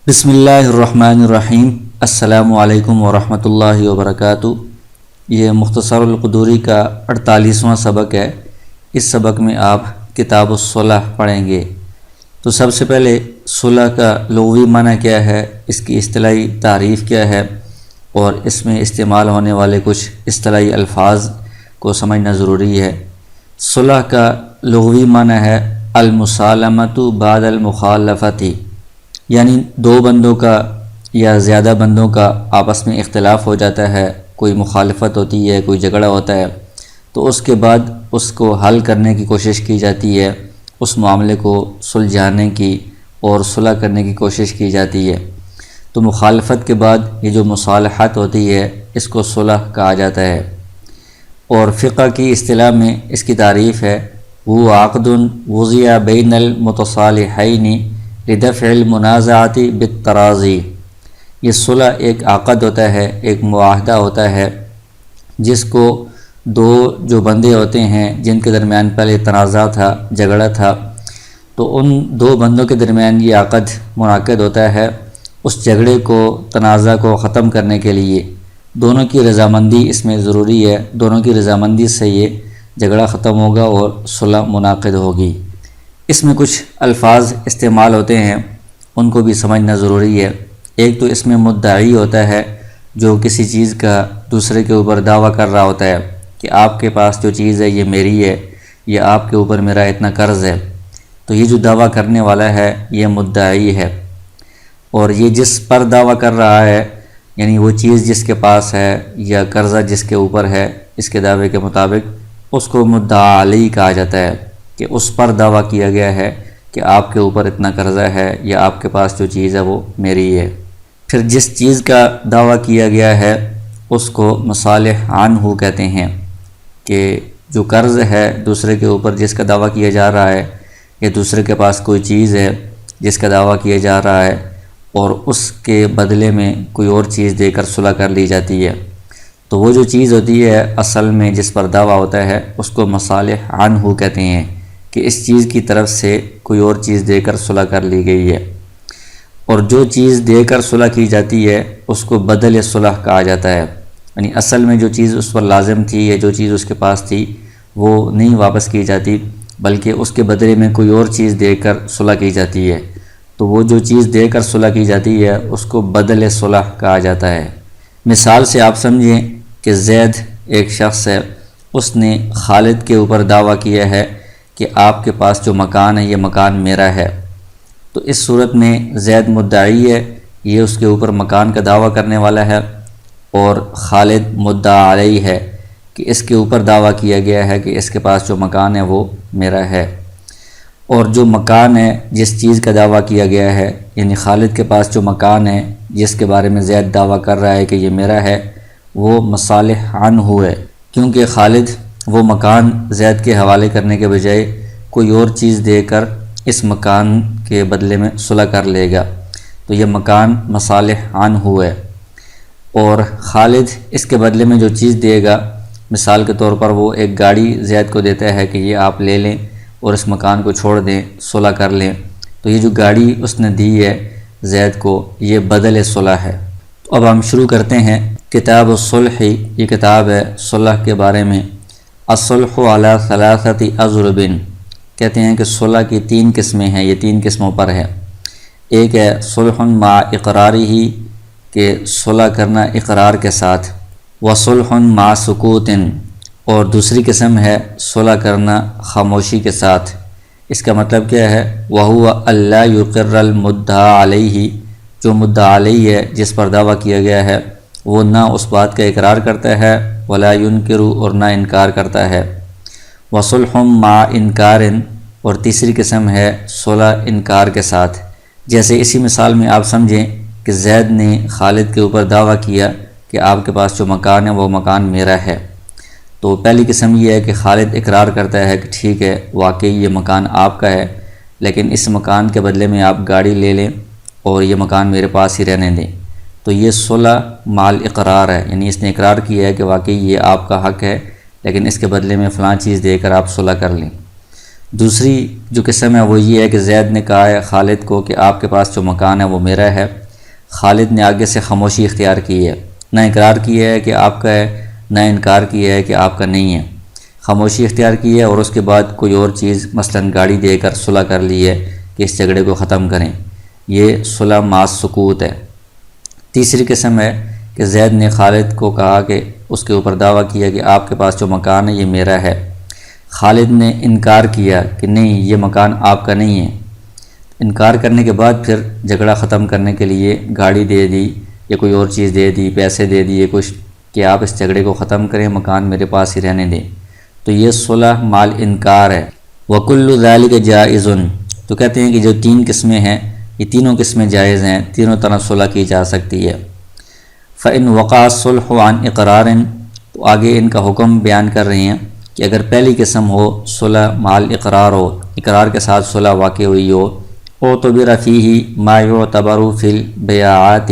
بسم اللہ الرحمن الرحیم۔ السلام علیکم ورحمۃ اللہ وبرکاتہ۔ یہ مختصر القدوری کا 48واں سبق ہے۔ اس سبق میں آپ کتاب الصلح پڑھیں گے۔ تو سب سے پہلے صلح کا لغوی معنی کیا ہے، اس کی اصطلاحی تعریف کیا ہے، اور اس میں استعمال ہونے والے کچھ اصطلاحی الفاظ کو سمجھنا ضروری ہے۔ صلح کا لغوی معنی ہے المسالمۃ بعد المخالفۃ، یعنی دو بندوں کا یا زیادہ بندوں کا آپس میں اختلاف ہو جاتا ہے، کوئی مخالفت ہوتی ہے، کوئی جھگڑا ہوتا ہے، تو اس کے بعد اس کو حل کرنے کی کوشش کی جاتی ہے، اس معاملے کو سلجھانے کی اور صلح کرنے کی کوشش کی جاتی ہے۔ تو مخالفت کے بعد یہ جو مصالحت ہوتی ہے اس کو صلح کہا جاتا ہے۔ اور فقہ کی اصطلاح میں اس کی تعریف ہے وہ عقد وضع بین المتصالحین لدفع المنازعات بالتراضی۔ یہ صلح ایک عقد ہوتا ہے، ایک معاہدہ ہوتا ہے جس کو دو جو بندے ہوتے ہیں جن کے درمیان پہلے تنازع تھا، جھگڑا تھا، تو ان دو بندوں کے درمیان یہ عقد منعقد ہوتا ہے اس جھگڑے کو، تنازع کو ختم کرنے کے لیے۔ دونوں کی رضامندی اس میں ضروری ہے، دونوں کی رضامندی سے یہ جھگڑا ختم ہوگا اور صلح منعقد ہوگی۔ اس میں کچھ الفاظ استعمال ہوتے ہیں، ان کو بھی سمجھنا ضروری ہے۔ ایک تو اس میں مدعی ہوتا ہے جو کسی چیز کا دوسرے کے اوپر دعویٰ کر رہا ہوتا ہے کہ آپ کے پاس جو چیز ہے یہ میری ہے، یا آپ کے اوپر میرا اتنا قرض ہے۔ تو یہ جو دعویٰ کرنے والا ہے یہ مدعی ہے، اور یہ جس پر دعویٰ کر رہا ہے، یعنی وہ چیز جس کے پاس ہے یا قرضہ جس کے اوپر ہے، اس کے دعوے کے مطابق اس کو مدعا علیہ کہا جاتا ہے، کہ اس پر دعویٰ کیا گیا ہے کہ آپ کے اوپر اتنا قرضہ ہے یا آپ کے پاس جو چیز ہے وہ میری ہے۔ پھر جس چیز کا دعویٰ کیا گیا ہے اس کو مصالح عنہ کہتے ہیں، کہ جو قرض ہے دوسرے کے اوپر جس کا دعویٰ کیا جا رہا ہے، یا دوسرے کے پاس کوئی چیز ہے جس کا دعویٰ کیا جا رہا ہے اور اس کے بدلے میں کوئی اور چیز دے کر صلح کر لی جاتی ہے، تو وہ جو چیز ہوتی ہے اصل میں جس پر دعویٰ ہوتا ہے اس کو مصالح عنہ کہتے ہیں، کہ اس چیز کی طرف سے کوئی اور چیز دے کر صلح کر لی گئی ہے۔ اور جو چیز دے کر صلح کی جاتی ہے اس کو بدل صلح کہا جاتا ہے، یعنی اصل میں جو چیز اس پر لازم تھی یا جو چیز اس کے پاس تھی وہ نہیں واپس کی جاتی، بلکہ اس کے بدلے میں کوئی اور چیز دے کر صلح کی جاتی ہے، تو وہ جو چیز دے کر صلح کی جاتی ہے اس کو بدل صلح کہا جاتا ہے۔ مثال سے آپ سمجھیں کہ زید ایک شخص ہے، اس نے خالد کے اوپر دعویٰ کیا ہے کہ آپ کے پاس جو مکان ہے یہ مکان میرا ہے، تو اس صورت میں زید مدعی ہے، یہ اس کے اوپر مکان کا دعویٰ کرنے والا ہے، اور خالد مدعا علیہ ہے کہ اس کے اوپر دعویٰ کیا گیا ہے کہ اس کے پاس جو مکان ہے وہ میرا ہے۔ اور جو مکان ہے جس چیز کا دعویٰ کیا گیا ہے، یعنی خالد کے پاس جو مکان ہے جس کے بارے میں زید دعویٰ کر رہا ہے کہ یہ میرا ہے، وہ مصالح عنہ ہے، کیونکہ خالد وہ مکان زید کے حوالے کرنے کے بجائے کوئی اور چیز دے کر اس مکان کے بدلے میں صلح کر لے گا، تو یہ مکان مصالح عنہ ہے۔ اور خالد اس کے بدلے میں جو چیز دے گا، مثال کے طور پر وہ ایک گاڑی زید کو دیتا ہے کہ یہ آپ لے لیں اور اس مکان کو چھوڑ دیں، صلح کر لیں، تو یہ جو گاڑی اس نے دی ہے زید کو یہ بدل صلح ہے۔ تو اب ہم شروع کرتے ہیں۔ کتاب الصلح، یہ کتاب ہے صلح کے بارے میں۔ الصلح علی ثلاثۃ اضرب، کہتے ہیں کہ صلح کی 3 قسمیں ہیں، یہ 3 قسموں پر ہے۔ ایک ہے صلح مع اقرارہ، کہ صلح کرنا اقرار کے ساتھ، وصلح مع سکوت، اور دوسری قسم ہے صلح کرنا خاموشی کے ساتھ۔ اس کا مطلب کیا ہے؟ وَهُوَ أَلَّا يُقِرَّ الْمُدَّعَى عَلَيْهِ، جو مدعا علیہ ہے جس پر دعویٰ کیا گیا ہے وہ نہ اس بات کا اقرار کرتا ہے، ولا ينکر، اور نہ انکار کرتا ہے۔ وصلح مع انکار، اور تیسری قسم ہے صلح انکار کے ساتھ۔ جیسے اسی مثال میں آپ سمجھیں کہ زید نے خالد کے اوپر دعویٰ کیا کہ آپ کے پاس جو مکان ہے وہ مکان میرا ہے، تو پہلی قسم یہ ہے کہ خالد اقرار کرتا ہے کہ ٹھیک ہے واقعی یہ مکان آپ کا ہے، لیکن اس مکان کے بدلے میں آپ گاڑی لے لیں اور یہ مکان میرے پاس ہی رہنے دیں، تو یہ صلح مع الاقرار ہے، یعنی اس نے اقرار کیا ہے کہ واقعی یہ آپ کا حق ہے، لیکن اس کے بدلے میں فلاں چیز دے کر آپ صلح کر لیں۔ دوسری جو قسم ہے وہ یہ ہے کہ زید نے کہا ہے خالد کو کہ آپ کے پاس جو مکان ہے وہ میرا ہے۔ خالد نے آگے سے خاموشی اختیار کی ہے، نہ اقرار کیا ہے کہ آپ کا ہے، نہ انکار کیا ہے کہ آپ کا نہیں ہے، خاموشی اختیار کی ہے اور اس کے بعد کوئی اور چیز مثلاً گاڑی دے کر صلح کر لی ہے کہ اس جھگڑے کو ختم کریں، یہ صلح مع سکوت ہے۔ تیسری قسم ہے کہ زید نے خالد کو کہا کہ اس کے اوپر دعویٰ کیا کہ آپ کے پاس جو مکان ہے یہ میرا ہے، خالد نے انکار کیا کہ نہیں یہ مکان آپ کا نہیں ہے۔ انکار کرنے کے بعد پھر جھگڑا ختم کرنے کے لیے گاڑی دے دی یا کوئی اور چیز دے دی، پیسے دے دیے کچھ کہ آپ اس جھگڑے کو ختم کریں، مکان میرے پاس ہی رہنے دیں، تو یہ صلح مال انکار ہے۔ وَكُلُّ ذَلِكَ جَائِزٌ، تو کہتے ہیں کہ جو تین قسمیں ہیں یہ تینوں قسمیں جائز ہیں، تینوں طرح صلح کی جا سکتی ہے۔ فَإِنْ وَقَعَ الصُّلْحُ عَنْ اِقْرَارٍ، تو آگے ان کا حکم بیان کر رہے ہیں کہ اگر پہلی قسم ہو صلح مال اقرار ہو، اقرار کے ساتھ صلح واقع ہوئی ہو، اعتبر فیہ ما یعتبر فی البیعات،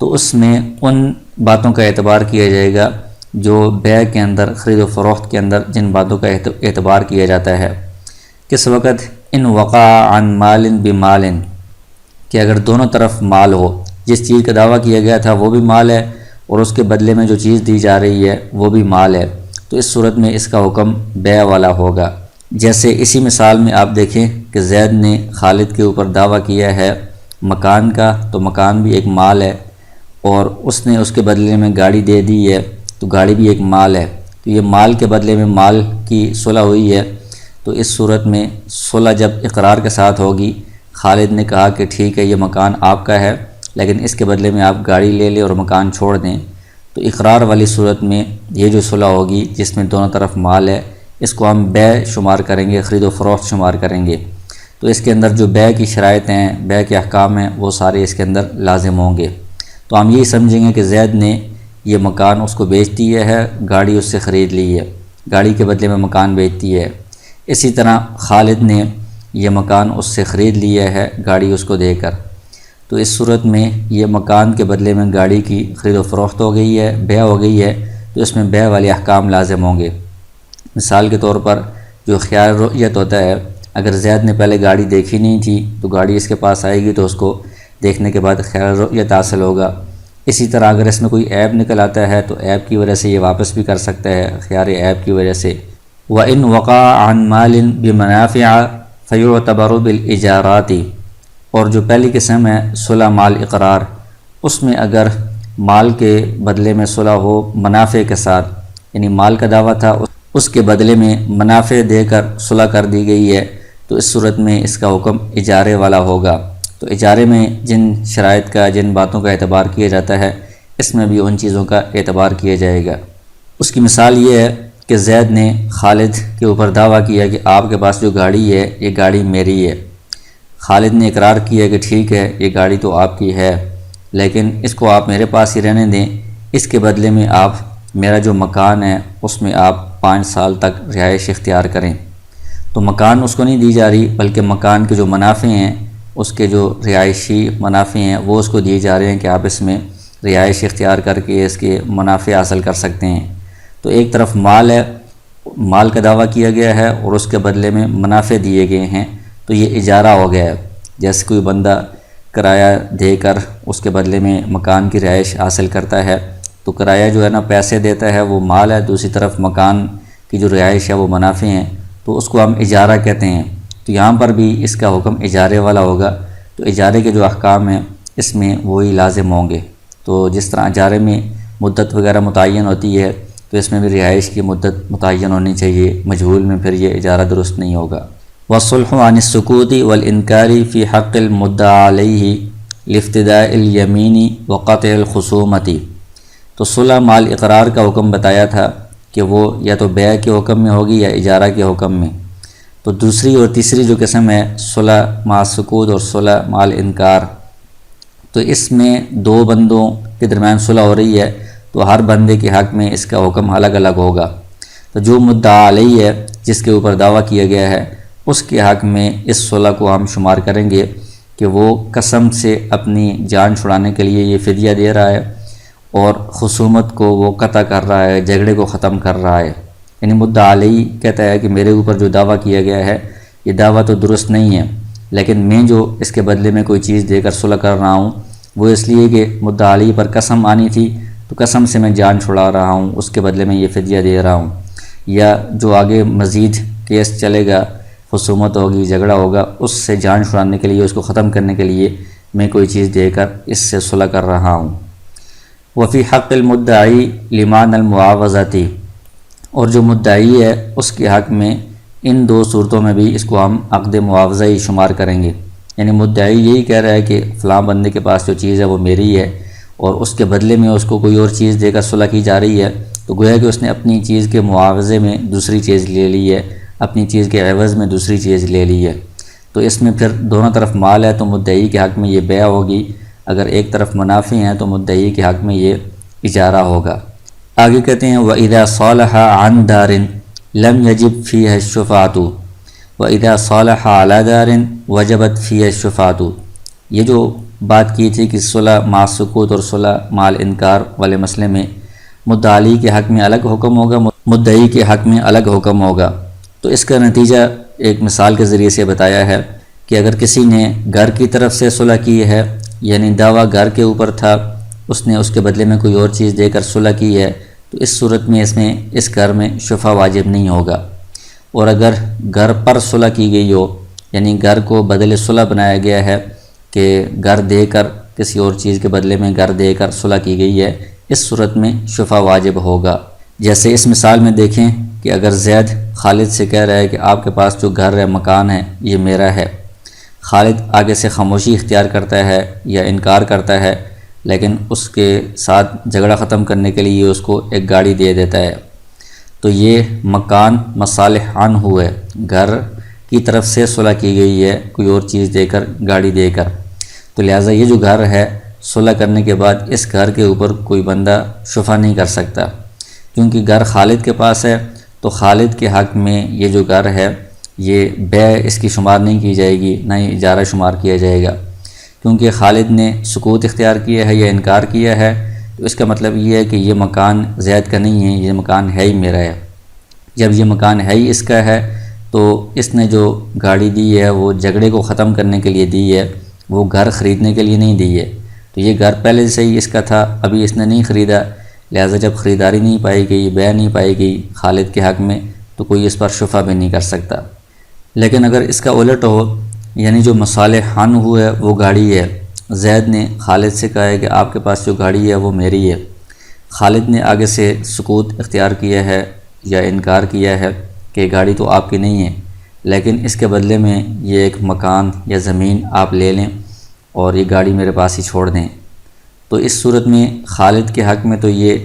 تو اس میں ان باتوں کا اعتبار کیا جائے گا جو بیع کے اندر، خرید و فروخت کے اندر جن باتوں کا اعتبار کیا جاتا ہے۔ کس وقت؟ ان وقع عن مال بمال، کہ اگر دونوں طرف مال ہو، جس چیز کا دعویٰ کیا گیا تھا وہ بھی مال ہے اور اس کے بدلے میں جو چیز دی جا رہی ہے وہ بھی مال ہے، تو اس صورت میں اس کا حکم بیع والا ہوگا۔ جیسے اسی مثال میں آپ دیکھیں کہ زید نے خالد کے اوپر دعویٰ کیا ہے مکان کا، تو مکان بھی ایک مال ہے، اور اس نے اس کے بدلے میں گاڑی دے دی ہے تو گاڑی بھی ایک مال ہے، تو یہ مال کے بدلے میں مال کی صلح ہوئی ہے۔ تو اس صورت میں صلح جب اقرار کے ساتھ ہوگی، خالد نے کہا کہ ٹھیک ہے یہ مکان آپ کا ہے لیکن اس کے بدلے میں آپ گاڑی لے لیں اور مکان چھوڑ دیں، تو اقرار والی صورت میں یہ جو صلح ہوگی جس میں دونوں طرف مال ہے، اس کو ہم بیع شمار کریں گے، خرید و فروخت شمار کریں گے، تو اس کے اندر جو بیع کی شرائط ہیں، بیع کے احکام ہیں، وہ سارے اس کے اندر لازم ہوں گے۔ تو ہم یہی سمجھیں گے کہ زید نے یہ مکان اس کو بیچ دیا ہے، گاڑی اس سے خرید لی ہے، گاڑی کے بدلے میں مکان بیچ دی ہے۔ اسی طرح خالد نے یہ مکان اس سے خرید لیا ہے گاڑی اس کو دے کر، تو اس صورت میں یہ مکان کے بدلے میں گاڑی کی خرید و فروخت ہو گئی ہے، بیع ہو گئی ہے، تو اس میں بیع والے احکام لازم ہوں گے۔ مثال کے طور پر جو خیال رؤیت ہوتا ہے، اگر زید نے پہلے گاڑی دیکھی نہیں تھی تو گاڑی اس کے پاس آئے گی تو اس کو دیکھنے کے بعد خیال رؤیت حاصل ہوگا۔ اسی طرح اگر اس میں کوئی عیب نکل آتا ہے تو عیب کی وجہ سے یہ واپس بھی کر سکتا ہے، خیال عیب کی وجہ سے۔ وَإِنْ وَقَعَ عَنْ مَالٍ بِمَنَافِعَ فَيُعْتَبَرُ بِالْإِجَارَاتِ، اور جو پہلی قسم ہے صلح مال اقرار، اس میں اگر مال کے بدلے میں صلح ہو منافع کے ساتھ، یعنی مال کا دعویٰ تھا اس کے بدلے میں منافع دے کر صلح کر دی گئی ہے، تو اس صورت میں اس کا حکم اجارے والا ہوگا۔ تو اجارے میں جن شرائط کا، جن باتوں کا اعتبار کیا جاتا ہے، اس میں بھی ان چیزوں کا اعتبار کیا جائے گا۔ اس کی مثال یہ ہے کہ زید نے خالد کے اوپر دعویٰ کیا کہ آپ کے پاس جو گاڑی ہے یہ گاڑی میری ہے۔ خالد نے اقرار کیا کہ ٹھیک ہے یہ گاڑی تو آپ کی ہے لیکن اس کو آپ میرے پاس ہی رہنے دیں، اس کے بدلے میں آپ میرا جو مکان ہے اس میں آپ 5 سال تک رہائش اختیار کریں۔ تو مکان اس کو نہیں دی جا رہی بلکہ مکان کے جو منافع ہیں، اس کے جو رہائشی منافع ہیں وہ اس کو دیے جا رہے ہیں کہ آپ اس میں رہائش اختیار کر کے اس کے منافع حاصل کر سکتے ہیں۔ تو ایک طرف مال ہے، مال کا دعویٰ کیا گیا ہے اور اس کے بدلے میں منافع دیے گئے ہیں، تو یہ اجارہ ہو گیا ہے۔ جیسے کوئی بندہ کرایہ دے کر اس کے بدلے میں مکان کی رہائش حاصل کرتا ہے، تو کرایہ جو ہے نا پیسے دیتا ہے وہ مال ہے، دوسری طرف مکان کی جو رہائش ہے وہ منافع ہیں، تو اس کو ہم اجارہ کہتے ہیں۔ تو یہاں پر بھی اس کا حکم اجارے والا ہوگا، تو اجارے کے جو احکام ہیں اس میں وہی لازم ہوں گے۔ تو جس طرح اجارے میں مدت وغیرہ متعین ہوتی ہے تو اس میں بھی رہائش کی مدت متعین ہونی چاہیے، مجہول میں پھر یہ اجارہ درست نہیں ہوگا۔ وَالصُّلْحُ عَنِ السُّكُوتِ وَالْإِنْكَارِ فِي حَقِّ الْمُدَّعَى عَلَيْهِ لِافْتِدَاءِ الْيَمِينِ وَقَطْعِ الْخُصُومَةِ، تو صلح مال اقرار کا حکم بتایا تھا کہ وہ یا تو بیع کے حکم میں ہوگی یا اجارہ کے حکم میں۔ تو دوسری اور تیسری جو قسم ہے صلح مع سکوت اور صلح مال انکار، تو اس میں 2 بندوں کے درمیان صلح ہو رہی ہے تو ہر بندے کے حق میں اس کا حکم الگ الگ ہوگا۔ تو جو مدعا علیہ ہے، جس کے اوپر دعویٰ کیا گیا ہے، اس کے حق میں اس صلح کو ہم شمار کریں گے کہ وہ قسم سے اپنی جان چھڑانے کے لیے یہ فدیہ دے رہا ہے اور خصومت کو وہ قطع کر رہا ہے، جھگڑے کو ختم کر رہا ہے، یعنی مدعا علیہ کہتا ہے کہ میرے اوپر جو دعویٰ کیا گیا ہے یہ دعویٰ تو درست نہیں ہے، لیکن میں جو اس کے بدلے میں کوئی چیز دے کر صلح کر رہا ہوں وہ اس لیے کہ مدعا علیہ پر قسم آنی تھی، تو قسم سے میں جان چھڑا رہا ہوں، اس کے بدلے میں یہ فدیہ دے رہا ہوں، یا جو آگے مزید کیس چلے گا، خصومت ہوگی، جھگڑا ہوگا، اس سے جان چھڑانے کے لیے، اس کو ختم کرنے کے لیے میں کوئی چیز دے کر اس سے صلح کر رہا ہوں۔ وفی حق المدعی لمان المعاوضاتی، اور جو مدعی ہے اس کے حق میں ان دو صورتوں میں بھی اس کو ہم عقد معاوضہ ہی شمار کریں گے، یعنی مدعی یہی کہہ رہا ہے کہ فلاں بندے کے پاس جو چیز ہے وہ میری ہے، اور اس کے بدلے میں اس کو کوئی اور چیز دے کر صلح کی جا رہی ہے، تو گویا کہ اس نے اپنی چیز کے معاوضے میں دوسری چیز لے لی ہے، اپنی چیز کے عوض میں دوسری چیز لے لی ہے، تو اس میں پھر دونوں طرف مال ہے تو مدعی کے حق میں یہ بیع ہوگی، اگر ایک طرف منافع ہیں تو مدعی کے حق میں یہ اجارہ ہوگا۔ آگے کہتے ہیں وَإِذَا صَالَحَ عَنْ دَارٍ لَمْ يَجِبْ فِيهَا الشُّفَعَةُ وَإِذَا صَالَحَ عَلَى دَارٍ وَجَبَتْ فِيهَا الشُّفَعَةُ۔ یہ جو بات کی تھی کہ صلح مع سکوت اور صلح مع انکار والے مسئلے میں مدعا علیہ کے حق میں الگ حکم ہوگا، مدعی کے حق میں الگ حکم ہوگا، تو اس کا نتیجہ ایک مثال کے ذریعے سے بتایا ہے کہ اگر کسی نے گھر کی طرف سے صلح کی ہے، یعنی دعویٰ گھر کے اوپر تھا، اس نے اس کے بدلے میں کوئی اور چیز دے کر صلح کی ہے، تو اس صورت میں اس گھر میں شفع واجب نہیں ہوگا۔ اور اگر گھر پر صلح کی گئی ہو، یعنی گھر کو بدل صلح بنایا گیا ہے کہ گھر دے کر کسی اور چیز کے بدلے میں گھر دے کر صلح کی گئی ہے، اس صورت میں شفع واجب ہوگا۔ جیسے اس مثال میں دیکھیں کہ اگر زید خالد سے کہہ رہا ہے کہ آپ کے پاس جو گھر ہے، مکان ہے، یہ میرا ہے، خالد آگے سے خاموشی اختیار کرتا ہے یا انکار کرتا ہے، لیکن اس کے ساتھ جھگڑا ختم کرنے کے لیے اس کو ایک گاڑی دے دیتا ہے، تو یہ مکان مصالح عنہ ہے، گھر کی طرف سے صلح کی گئی ہے کوئی اور چیز دے کر، گاڑی دے کر، تو لہٰذا یہ جو گھر ہے صلح کرنے کے بعد اس گھر کے اوپر کوئی بندہ شفع نہیں کر سکتا، کیونکہ گھر خالد کے پاس ہے، تو خالد کے حق میں یہ جو گھر ہے یہ بیع اس کی شمار نہیں کی جائے گی، نہ ہی اجارہ شمار کیا جائے گا، کیونکہ خالد نے سکوت اختیار کیا ہے یا انکار کیا ہے، تو اس کا مطلب یہ ہے کہ یہ مکان زید کا نہیں ہے، یہ مکان ہے ہی میرا ہے۔ جب یہ مکان ہے ہی اس کا ہے تو اس نے جو گاڑی دی ہے وہ جھگڑے کو ختم کرنے کے لیے دی ہے، وہ گھر خریدنے کے لیے نہیں دی ہے، تو یہ گھر پہلے سے ہی اس کا تھا، ابھی اس نے نہیں خریدا، لہٰذا جب خریداری نہیں پائی گئی، بیع نہیں پائی گئی خالد کے حق میں، تو کوئی اس پر شفع بھی نہیں کر سکتا۔ لیکن اگر اس کا الٹ ہو، یعنی جو مصالح عنہ ہے وہ گاڑی ہے، زید نے خالد سے کہا ہے کہ آپ کے پاس جو گاڑی ہے وہ میری ہے، خالد نے آگے سے سکوت اختیار کیا ہے یا انکار کیا ہے کہ گاڑی تو آپ کی نہیں ہے، لیکن اس کے بدلے میں یہ ایک مکان یا زمین آپ لے لیں اور یہ گاڑی میرے پاس ہی چھوڑ دیں، تو اس صورت میں خالد کے حق میں تو یہ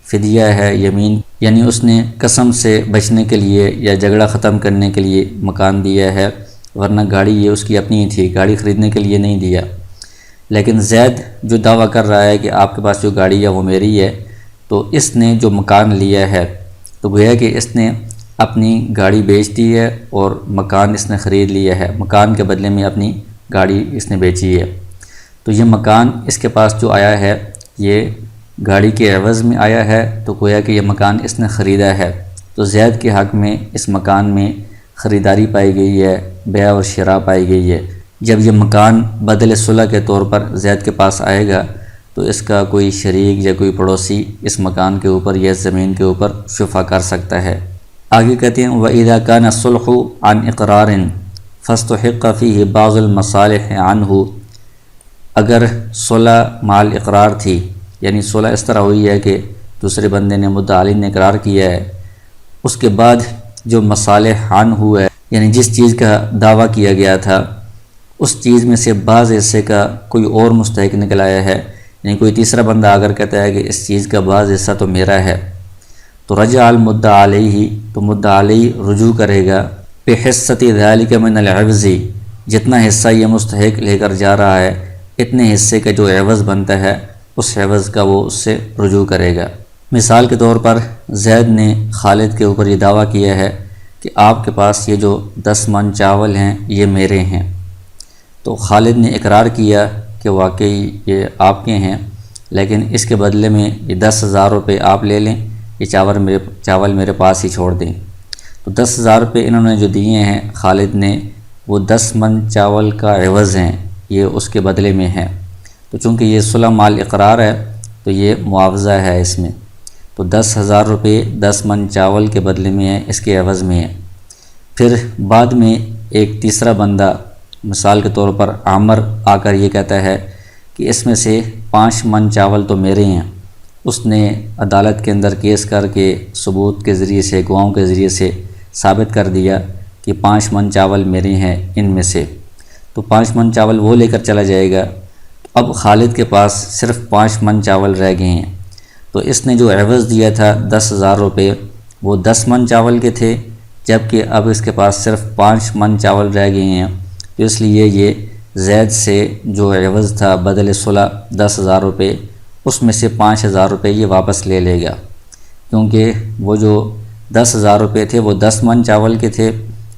فدیہ ہے یمین، یعنی اس نے قسم سے بچنے کے لیے یا جھگڑا ختم کرنے کے لیے مکان دیا ہے، ورنہ گاڑی یہ اس کی اپنی ہی تھی، گاڑی خریدنے کے لیے نہیں دیا۔ لیکن زید جو دعویٰ کر رہا ہے کہ آپ کے پاس جو گاڑی ہے وہ میری ہے، تو اس نے جو مکان لیا ہے تو گویا کہ اس نے اپنی گاڑی بیچ دی ہے اور مکان اس نے خرید لیا ہے، مکان کے بدلے میں اپنی گاڑی اس نے بیچی ہے، تو یہ مکان اس کے پاس جو آیا ہے یہ گاڑی کے عوض میں آیا ہے، تو گویا کہ یہ مکان اس نے خریدا ہے، تو زید کے حق میں اس مکان میں خریداری پائی گئی ہے، بیع اور شراء پائی گئی ہے۔ جب یہ مکان بدل صلح کے طور پر زید کے پاس آئے گا تو اس کا کوئی شریک یا کوئی پڑوسی اس مکان کے اوپر یا زمین کے اوپر شفع کر سکتا ہے۔ آگے کہتے ہیں وَإِذَا كَانَ الصُّلْحُ عَنْ إِقْرَارٍ فَاسْتُحِقَّ فِيهِ بَعْضُ الْمَصَالِحِ عَنْهُ، اگر صلح مع الاقرار تھی، یعنی صلح اس طرح ہوئی ہے کہ دوسرے بندے نے مدعا علیہ نے اقرار کیا ہے، اس کے بعد جو مصالح عنہ ہے، یعنی جس چیز کا دعویٰ کیا گیا تھا اس چیز میں سے بعض حصے کا کوئی اور مستحق نکل آیا ہے، یعنی کوئی تیسرا بندہ اگر کہتا ہے کہ اس چیز کا بعض حصہ تو میرا ہے، تو رجع المدعا علیہ، تو مدعا علیہ رجوع کرے گا بحصۃ ذلک من العوض، جتنا حصہ یہ مستحق لے کر جا رہا ہے اتنے حصے کا جو عوض بنتا ہے اس عوض کا وہ اس سے رجوع کرے گا۔ مثال کے طور پر زید نے خالد کے اوپر یہ دعویٰ کیا ہے کہ آپ کے پاس یہ جو 10 من چاول ہیں یہ میرے ہیں، تو خالد نے اقرار کیا کہ واقعی یہ آپ کے ہیں، لیکن اس کے بدلے میں یہ 10,000 روپے آپ لے لیں یہ چاول میرے پاس ہی چھوڑ دیں۔ تو 10,000 روپے انہوں نے جو دیے ہیں خالد نے، وہ 10 من چاول کا عوض ہیں، یہ اس کے بدلے میں ہے۔ تو چونکہ یہ صلح مال اقرار ہے تو یہ معاوضہ ہے اس میں، تو 10,000 روپے 10 من چاول کے بدلے میں ہے، اس کے عوض میں ہے۔ پھر بعد میں ایک تیسرا بندہ، مثال کے طور پر عامر آ کر یہ کہتا ہے کہ اس میں سے 5 من چاول تو میرے ہیں۔ اس نے عدالت کے اندر کیس کر کے ثبوت کے ذریعے سے، گواہوں کے ذریعے سے ثابت کر دیا کہ 5 من چاول میرے ہیں ان میں سے، تو 5 من چاول وہ لے کر چلا جائے گا۔ اب خالد کے پاس صرف 5 من چاول رہ گئے ہیں، تو اس نے جو عوض دیا تھا 10,000 روپے، وہ 10 من چاول کے تھے، جبکہ اب اس کے پاس صرف 5 من چاول رہ گئے ہیں، تو اس لیے یہ زید سے جو عوض تھا بدل صلح 10,000 روپے، اس میں سے 5,000 روپے یہ واپس لے لے گا، کیونکہ وہ جو 10,000 روپے تھے وہ 10 من چاول کے تھے،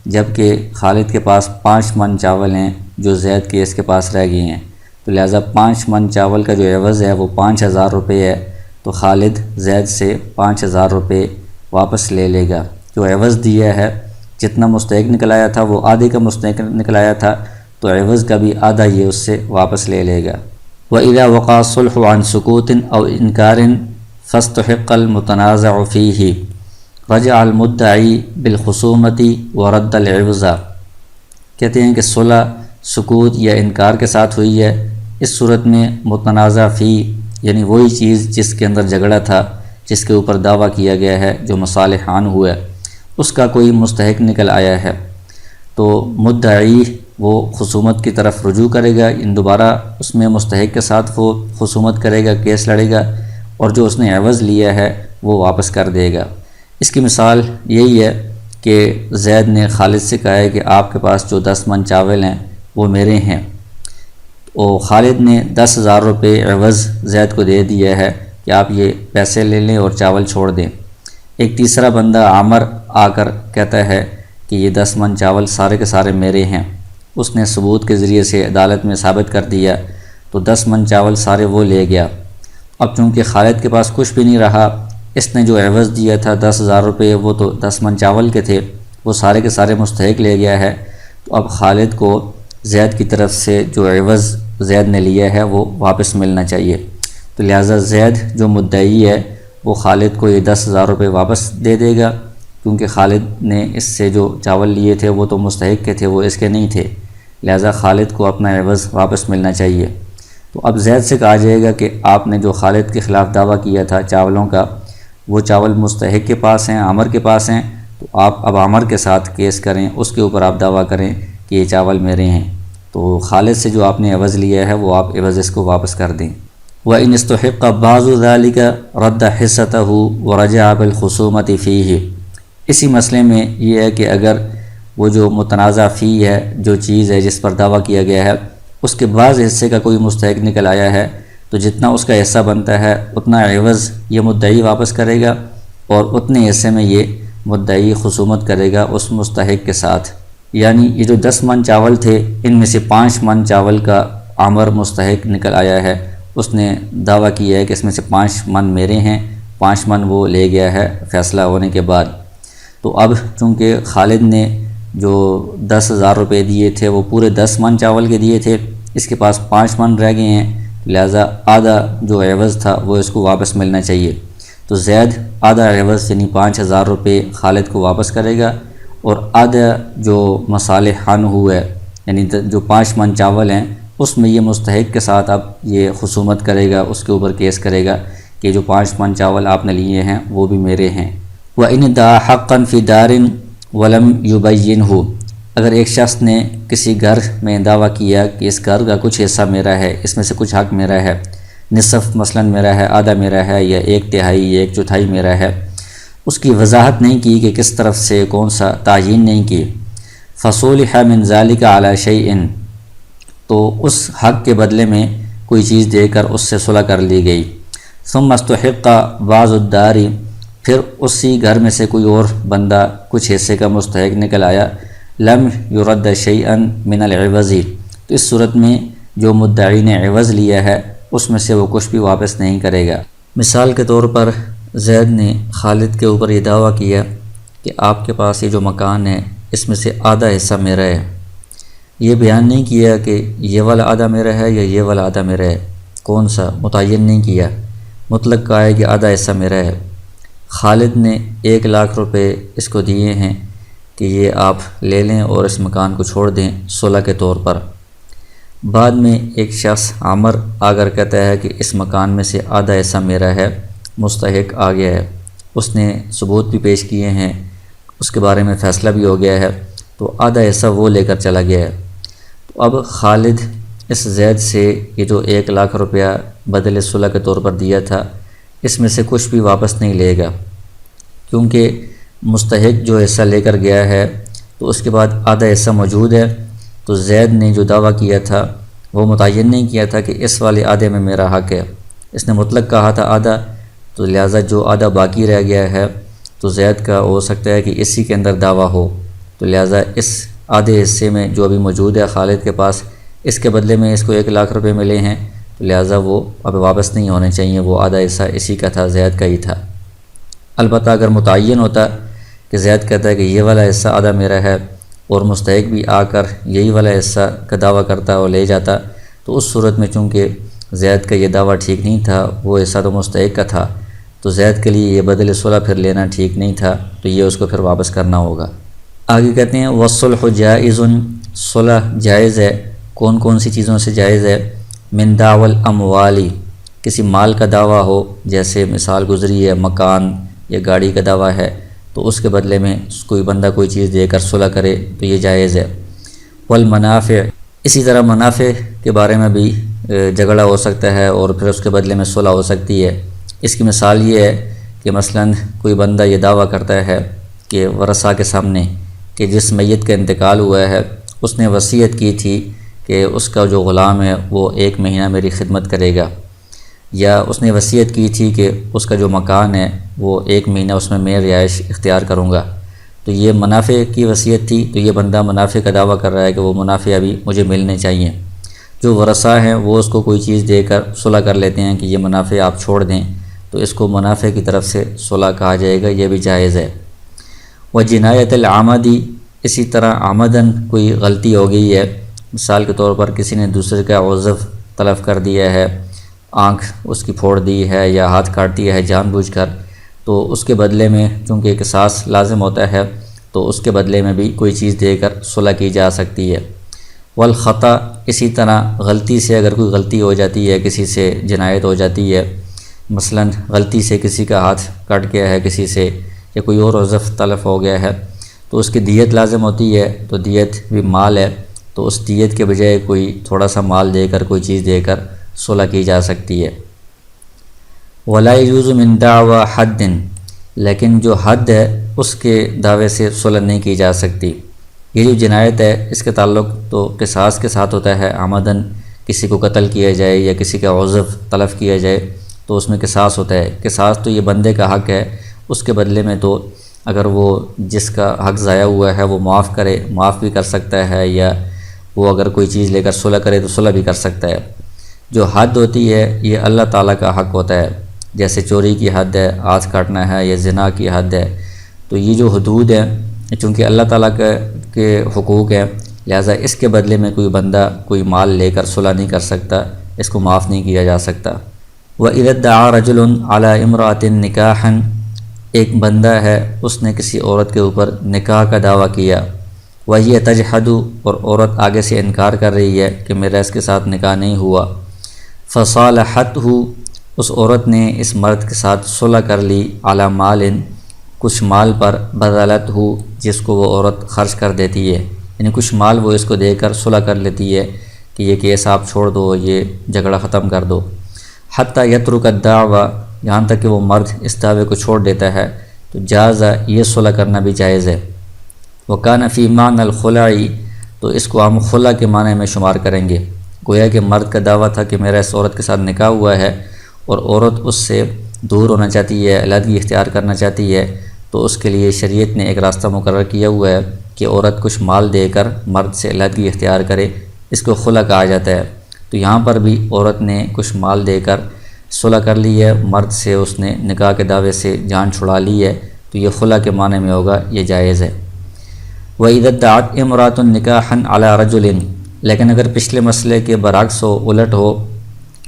جبکہ خالد کے پاس 5 من چاول ہیں جو زید کے اس کے پاس رہ گئے ہیں، تو لہٰذا 5 من چاول کا جو عوض ہے وہ 5,000 روپے ہے، تو خالد زید سے 5,000 روپے واپس لے لے گا۔ جو عوض دیا ہے، جتنا مستحق نکل آیا تھا وہ آدھے کا مستحق نکل آیا تھا، تو عوض کا بھی آدھا یہ اس سے واپس لے لے گا۔ وَإِذَا وَقَعَ الصُّلْحُ عَنْ سُكُوتٍ أَوْ إِنْكَارٍ فَاسْتُحِقَّ الْمُتَنَازَعُ فِيهِ رَجَعَ الْمُدَّعِي بِالْخُصُومَةِ وَرَدَّ الْعِوْضَ۔ کہتے ہیں کہ صلح سکوت یا انکار کے ساتھ ہوئی ہے، اس صورت میں متنازع فی یعنی وہی چیز جس کے اندر جھگڑا تھا، جس کے اوپر دعویٰ کیا گیا ہے، جو مصالح عن ہوا ہے، اس کا کوئی مستحق نکل آیا ہے، تو مدعی وہ خصومت کی طرف رجوع کرے گا، دوبارہ اس میں مستحق کے ساتھ وہ خصومت کرے گا، کیس لڑے گا، اور جو اس نے عوض لیا ہے وہ واپس کر دے گا۔ اس کی مثال یہی ہے کہ زید نے خالد سے کہا ہے کہ آپ کے پاس جو 10 من چاول ہیں وہ میرے ہیں، اور خالد نے 10,000 روپے عوض زید کو دے دیا ہے کہ آپ یہ پیسے لے لیں اور چاول چھوڑ دیں۔ ایک تیسرا بندہ عامر آ کر کہتا ہے کہ یہ 10 من چاول سارے کے سارے میرے ہیں، اس نے ثبوت کے ذریعے سے عدالت میں ثابت کر دیا، تو 10 من چاول سارے وہ لے گیا۔ اب چونکہ خالد کے پاس کچھ بھی نہیں رہا، اس نے جو عوض دیا تھا 10,000 روپے، وہ تو 10 من چاول کے تھے، وہ سارے کے سارے مستحق لے گیا ہے، تو اب خالد کو زید کی طرف سے جو عوض زید نے لیا ہے وہ واپس ملنا چاہیے، تو لہٰذا زید جو مدعی ہے وہ خالد کو یہ 10,000 روپے واپس دے دے گا، کیونکہ خالد نے اس سے جو چاول لیے تھے وہ تو مستحق کے تھے، وہ اس کے نہیں تھے، لہٰذا خالد کو اپنا عوض واپس ملنا چاہیے۔ تو اب زید سے کہا جائے گا کہ آپ نے جو خالد کے خلاف دعویٰ کیا تھا چاولوں کا، وہ چاول مستحق کے پاس ہیں، عامر کے پاس ہیں، تو آپ اب عامر کے ساتھ کیس کریں، اس کے اوپر آپ دعویٰ کریں کہ یہ چاول میرے ہیں، تو خالد سے جو آپ نے عوض لیا ہے وہ آپ عوض اس کو واپس کر دیں۔ وَإِنِ اسْتُحِقَّ بَعْضُ ذَلِكَ رَدَّ حِصَّتَهُ وَرَجَعَ بِالْخُصُومَةِ فِيهِ۔ اسی مسئلے میں یہ ہے کہ اگر وہ جو متنازع فی ہے، جو چیز ہے جس پر دعویٰ کیا گیا ہے، اس کے بعض حصے کا کوئی مستحق نکل آیا ہے، تو جتنا اس کا حصہ بنتا ہے اتنا عوض یہ مدعی واپس کرے گا، اور اتنے حصے میں یہ مدعی خصومت کرے گا اس مستحق کے ساتھ۔ یعنی یہ جو 10 من چاول تھے، ان میں سے 5 من چاول کا عامر مستحق نکل آیا ہے، اس نے دعویٰ کیا ہے کہ اس میں سے 5 من میرے ہیں، 5 من وہ لے گیا ہے فیصلہ ہونے کے بعد۔ تو اب چونکہ خالد نے جو 10,000 روپے دیے تھے وہ پورے 10 من چاول کے دیے تھے، اس کے پاس 5 من رہ گئے ہیں، لہٰذا آدھا جو عوض تھا وہ اس کو واپس ملنا چاہیے، تو زید آدھا عوض یعنی 5,000 روپے خالد کو واپس کرے گا، اور آدھا جو مصالح عن ہوا ہے یعنی جو 5 من چاول ہیں اس میں یہ مستحق کے ساتھ اب یہ خصومت کرے گا، اس کے اوپر کیس کرے گا کہ جو 5 من چاول آپ نے لیے ہیں وہ بھی میرے ہیں۔ وَإِنِ ادَّعَىٰ حَقًّا فِي دَارٍ وَلَمْ يُبَيِّنْهُ، اگر ایک شخص نے کسی گھر میں دعویٰ کیا کہ اس گھر کا کچھ حصہ میرا ہے، اس میں سے کچھ حق میرا ہے، نصف مثلا میرا ہے، آدھا میرا ہے، یا 1/3 یا 1/4 میرا ہے، اس کی وضاحت نہیں کی کہ کس طرف سے کون سا، تعیین نہیں کی، فَصُولِحَ مِنْ ذَلِكَ عَلَىٰ شَيْءٍ، تو اس حق کے بدلے میں کوئی چیز دے کر اس سے صلح کر لی گئی۔ ثُمَّ اسْتُحِقَّ بَعْضُ الدَّارِ، پھر اسی گھر میں سے کوئی اور بندہ کچھ حصے کا مستحق نکل آیا، لم يرد شيئا من العوض، تو اس صورت میں جو مدعی نے عوض لیا ہے اس میں سے وہ کچھ بھی واپس نہیں کرے گا۔ مثال کے طور پر زید نے خالد کے اوپر یہ دعویٰ کیا کہ آپ کے پاس یہ جو مکان ہے اس میں سے آدھا حصہ میرا ہے۔ یہ بیان نہیں کیا کہ یہ والا آدھا میرا ہے یا یہ والا آدھا میرا ہے، کون سا متعین نہیں کیا، مطلق کہا ہے کہ آدھا حصہ میرا ہے۔ خالد نے 1,00,000 روپے اس کو دیے ہیں کہ یہ آپ لے لیں اور اس مکان کو چھوڑ دیں صلح کے طور پر۔ بعد میں ایک شخص عامر آ کر کہتا ہے کہ اس مکان میں سے آدھا حصہ میرا ہے، مستحق آ گیا ہے، اس نے ثبوت بھی پیش کیے ہیں، اس کے بارے میں فیصلہ بھی ہو گیا ہے، تو آدھا حصہ وہ لے کر چلا گیا ہے۔ تو اب خالد اس زید سے یہ جو 1,00,000 روپیہ بدل صلح کے طور پر دیا تھا اس میں سے کچھ بھی واپس نہیں لے گا، کیونکہ مستحق جو حصہ لے کر گیا ہے تو اس کے بعد آدھا حصہ موجود ہے، تو زید نے جو دعویٰ کیا تھا وہ متعین نہیں کیا تھا کہ اس والے آدھے میں میرا حق ہے، اس نے مطلق کہا تھا آدھا، تو لہٰذا جو آدھا باقی رہ گیا ہے تو زید کا ہو سکتا ہے کہ اسی کے اندر دعویٰ ہو، تو لہٰذا اس آدھے حصے میں جو ابھی موجود ہے خالد کے پاس، اس کے بدلے میں اس کو 1,00,000 روپے ملے ہیں، تو لہٰذا وہ اب واپس نہیں ہونے چاہیے، وہ آدھا حصہ اسی کا تھا، زید کا ہی تھا۔ البتہ اگر متعین ہوتا کہ زید کہتا ہے کہ یہ والا حصہ آدھا میرا ہے اور مستحق بھی آ کر یہی والا حصہ کا دعویٰ کرتا اور لے جاتا، تو اس صورت میں چونکہ زید کا یہ دعویٰ ٹھیک نہیں تھا، وہ حصہ تو مستحق کا تھا، تو زید کے لیے یہ بدل صلح پھر لینا ٹھیک نہیں تھا، تو یہ اس کو پھر واپس کرنا ہوگا۔ آگے کہتے ہیں والصلح جائز، صلح جائز ہے، کون کون سی چیزوں سے جائز ہے؟ من دعوی الاموال، کسی مال کا دعویٰ ہو، جیسے مثال گزری ہے مکان یا گاڑی کا دعویٰ ہے، تو اس کے بدلے میں کوئی بندہ کوئی چیز دے کر صلح کرے تو یہ جائز ہے۔ والمنافع، اسی طرح منافع کے بارے میں بھی جھگڑا ہو سکتا ہے اور پھر اس کے بدلے میں صلح ہو سکتی ہے۔ اس کی مثال یہ ہے کہ مثلاً کوئی بندہ یہ دعویٰ کرتا ہے کہ ورثاء کے سامنے کہ جس میت کا انتقال ہوا ہے اس نے وصیت کی تھی کہ اس کا جو غلام ہے وہ 1 مہینہ میری خدمت کرے گا، یا اس نے وصیت کی تھی کہ اس کا جو مکان ہے وہ 1 مہینہ اس میں رہائش اختیار کروں گا، تو یہ منافع کی وصیت تھی، تو یہ بندہ منافع کا دعویٰ کر رہا ہے کہ وہ منافع ابھی مجھے ملنے چاہیے۔ جو ورثاء ہیں وہ اس کو کوئی چیز دے کر صلح کر لیتے ہیں کہ یہ منافع آپ چھوڑ دیں، تو اس کو منافع کی طرف سے صلح کہا جائے گا، یہ بھی جائز ہے۔ وجنایت العمدی، اسی طرح عمدن کوئی غلطی ہو گئی ہے، مثال کے طور پر کسی نے دوسرے کا عضو تلف کر دیا ہے، آنکھ اس کی پھوڑ دی ہے یا ہاتھ کاٹ دیا ہے جان بوجھ کر، تو اس کے بدلے میں چونکہ قصاص لازم ہوتا ہے تو اس کے بدلے میں بھی کوئی چیز دے کر صلح کی جا سکتی ہے۔ والخطا، اسی طرح غلطی سے اگر کوئی غلطی ہو جاتی ہے، کسی سے جنایت ہو جاتی ہے، مثلاً غلطی سے کسی کا ہاتھ کٹ گیا ہے کسی سے، یا کوئی اور عضو تلف ہو گیا ہے، تو اس کی دیت لازم ہوتی ہے، تو دیت بھی مال ہے، تو اس دیت کے بجائے کوئی تھوڑا سا مال دے کر، کوئی چیز دے کر صلح کی جا سکتی ہے۔ ولا يجوز من دعوى حد، لیکن جو حد ہے اس کے دعوے سے صلح نہیں کی جا سکتی۔ یہ جو جنایت ہے اس کے تعلق تو قصاص کے ساتھ ہوتا ہے، عمدن کسی کو قتل کیا جائے یا کسی کا عضو تلف کیا جائے تو اس میں قصاص ہوتا ہے۔ قصاص تو یہ بندے کا حق ہے، اس کے بدلے میں تو اگر وہ جس کا حق ضائع ہوا ہے وہ معاف کرے، معاف بھی کر سکتا ہے، یا وہ اگر کوئی چیز لے کر صلح کرے تو صلح بھی کر سکتا ہے۔ جو حد ہوتی ہے یہ اللہ تعالیٰ کا حق ہوتا ہے، جیسے چوری کی حد ہے، ہاتھ کاٹنا ہے، یا زنا کی حد ہے، تو یہ جو حدود ہیں چونکہ اللہ تعالیٰ کے حقوق ہیں، لہٰذا اس کے بدلے میں کوئی بندہ کوئی مال لے کر صلح نہیں کر سکتا، اس کو معاف نہیں کیا جا سکتا۔ وَإِذَا ادَّعَىٰ رَجُلٌ عَلَىٰ امْرَأَةٍ نِكَاحًا، ایک بندہ ہے اس نے کسی عورت کے اوپر نکاح کا دعویٰ کیا، وَهِيَ تَجْحَدُ، اور عورت آگے سے انکار کر رہی ہے کہ میرا اس کے ساتھ نکاح نہیں ہوا، فَصَالَحَتْهُ، اس عورت نے اس مرد کے ساتھ صلح کر لی، عَلَىٰ مَالٍ، کچھ مال پر، بَذَلَتْهُ، جس کو وہ عورت خرچ کر دیتی ہے، یعنی کچھ مال وہ اس کو دے کر صلح کر لیتی ہے کہ یہ کیس آپ چھوڑ دو، یہ جھگڑا ختم کر دو، حتیٰ یترک الدعویٰ، یہاں تک کہ وہ مرد اس دعوے کو چھوڑ دیتا ہے، تو جازہ، یہ صلح کرنا بھی جائز ہے۔ وکان فی معنی الخلع، تو اس کو ہم خلع کے معنی میں شمار کریں گے، گویا کہ مرد کا دعویٰ تھا کہ میرا اس عورت کے ساتھ نکاح ہوا ہے اور عورت اس سے دور ہونا چاہتی ہے، علیحدگی اختیار کرنا چاہتی ہے، تو اس کے لیے شریعت نے ایک راستہ مقرر کیا ہوا ہے کہ عورت کچھ مال دے کر مرد سے علیحدگی اختیار کرے، اس کو خلع کہا جاتا ہے۔ تو یہاں پر بھی عورت نے کچھ مال دے کر صلح کر لی ہے، مرد سے اس نے نکاح کے دعوے سے جان چھڑا لی ہے، تو یہ خلا کے معنی میں ہوگا، یہ جائز ہے۔ وَإِذَا ادَّعَتْ امْرَأَةٌ نِكَاحًا عَلَى رَجُلٍ، لیکن اگر پچھلے مسئلے کے برعکس ہو، الٹ ہو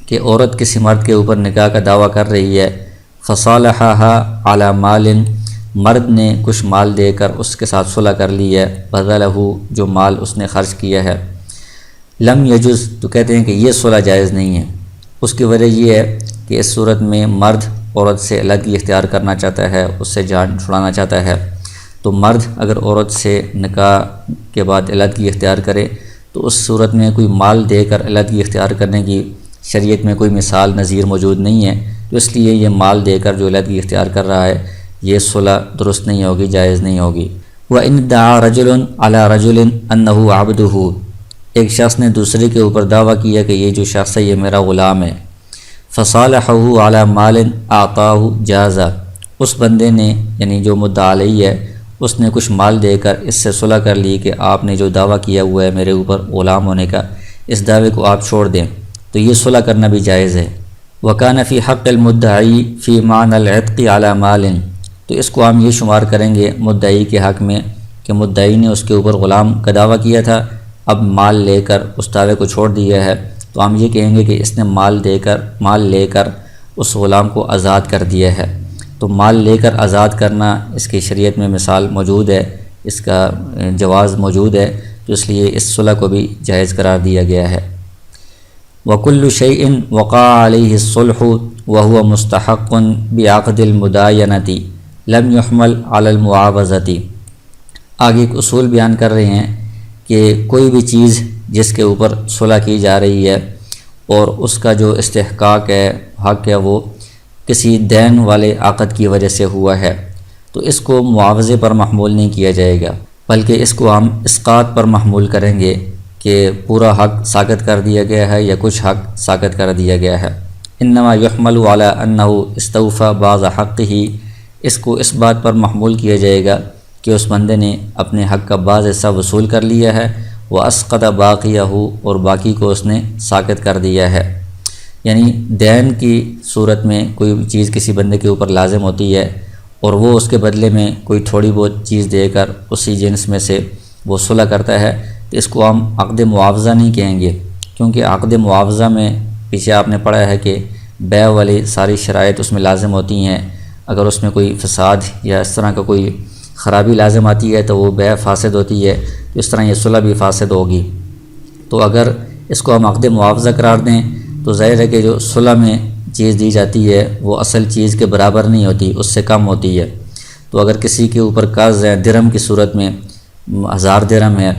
کہ عورت کسی مرد کے اوپر نکاح کا دعویٰ کر رہی ہے، فَصَالَحَهَا عَلَى مَالٍ، مرد نے کچھ مال دے کر اس کے ساتھ صلح کر لی ہے، بَذَلَهُ، جو مال اس نے خرچ کیا ہے، لم یجوز، تو کہتے ہیں کہ یہ صلح جائز نہیں ہے۔ اس کی وجہ یہ ہے کہ اس صورت میں مرد عورت سے علیحدگی اختیار کرنا چاہتا ہے، اس سے جان چھڑانا چاہتا ہے، تو مرد اگر عورت سے نکاح کے بعد علیحدگی اختیار کرے تو اس صورت میں کوئی مال دے کر علیحدگی اختیار کرنے کی شریعت میں کوئی مثال نظیر موجود نہیں ہے، تو اس لیے یہ مال دے کر جو علیحدگی اختیار کر رہا ہے یہ صلح درست نہیں ہوگی، جائز نہیں ہوگی۔ وَإِنِ ادَّعَىٰ رَجُلٌ عَلَىٰ رَجُلٍ أَنَّهُ عَبْدُهُ، ایک شخص نے دوسرے کے اوپر دعویٰ کیا کہ یہ جو شخص ہے یہ میرا غلام ہے، فَصَالَحَهُ عَلَىٰ مَالٍ أَعْطَاهُ جَازَ، اس بندے نے یعنی جو مدعا علیہ ہے اس نے کچھ مال دے کر اس سے صلح کر لی کہ آپ نے جو دعویٰ کیا ہوا ہے میرے اوپر غلام ہونے کا، اس دعوے کو آپ چھوڑ دیں، تو یہ صلح کرنا بھی جائز ہے۔ وَكَانَ فِي حَقِّ الْمُدَّعِي فِي مَعْنَى الْعِتْقِ عَلَىٰ مَالٍ، تو اس کو ہم یہ شمار کریں گے مدعی کے حق میں کہ مدعی نے اس کے اوپر غلام کا دعویٰ کیا تھا، اب مال لے کر اس دعوے کو چھوڑ دیا ہے، تو ہم یہ کہیں گے کہ اس نے مال لے کر اس غلام کو آزاد کر دیا ہے، تو مال لے کر آزاد کرنا اس کی شریعت میں مثال موجود ہے، اس کا جواز موجود ہے، تو اس لیے اس صلح کو بھی جائز قرار دیا گیا ہے۔ وَكُلُّ شَيْءٍ وَقَعَ عَلَيْهِ الصُّلْحُ وَهُوَ مُسْتَحَقٌّ بِعَقْدِ الْمُدَايَنَةِ لَمْ يُحْمَلْ عَلَى الْمُعَاوَضَةِ، آگے ایک اصول بیان کر رہے ہیں کہ کوئی بھی چیز جس کے اوپر صلح کی جا رہی ہے اور اس کا جو استحقاق ہے، حق ہے، وہ کسی دین والے عقد کی وجہ سے ہوا ہے، تو اس کو معاوضے پر محمول نہیں کیا جائے گا، بلکہ اس کو ہم اسقاط پر محمول کریں گے کہ پورا حق ساقط کر دیا گیا ہے یا کچھ حق ساقط کر دیا گیا ہے۔ انما یحمل علی انہ استوفى بعض حقہ، اس کو اس بات پر محمول کیا جائے گا کہ اس بندے نے اپنے حق کا بعض حصہ وصول کر لیا ہے، واسقط باقیہ، اور باقی کو اس نے ساقط کر دیا ہے۔ یعنی دین کی صورت میں کوئی چیز کسی بندے کے اوپر لازم ہوتی ہے اور وہ اس کے بدلے میں کوئی تھوڑی بہت چیز دے کر اسی جنس میں سے وہ صلح کرتا ہے، تو اس کو ہم عقد معاوضہ نہیں کہیں گے، کیونکہ عقد معاوضہ میں پیچھے آپ نے پڑھا ہے کہ بیع والی ساری شرائط اس میں لازم ہوتی ہیں، اگر اس میں کوئی فساد یا اس طرح کا کوئی خرابی لازم آتی ہے تو وہ بیع فاسد ہوتی ہے، تو اس طرح یہ صلح بھی فاسد ہوگی۔ تو اگر اس کو ہم عقد معاوضہ قرار دیں تو ظاہر ہے کہ جو صلح میں چیز دی جاتی ہے وہ اصل چیز کے برابر نہیں ہوتی، اس سے کم ہوتی ہے۔ تو اگر کسی کے اوپر قرض ہے درہم کی صورت میں 1000 درہم ہے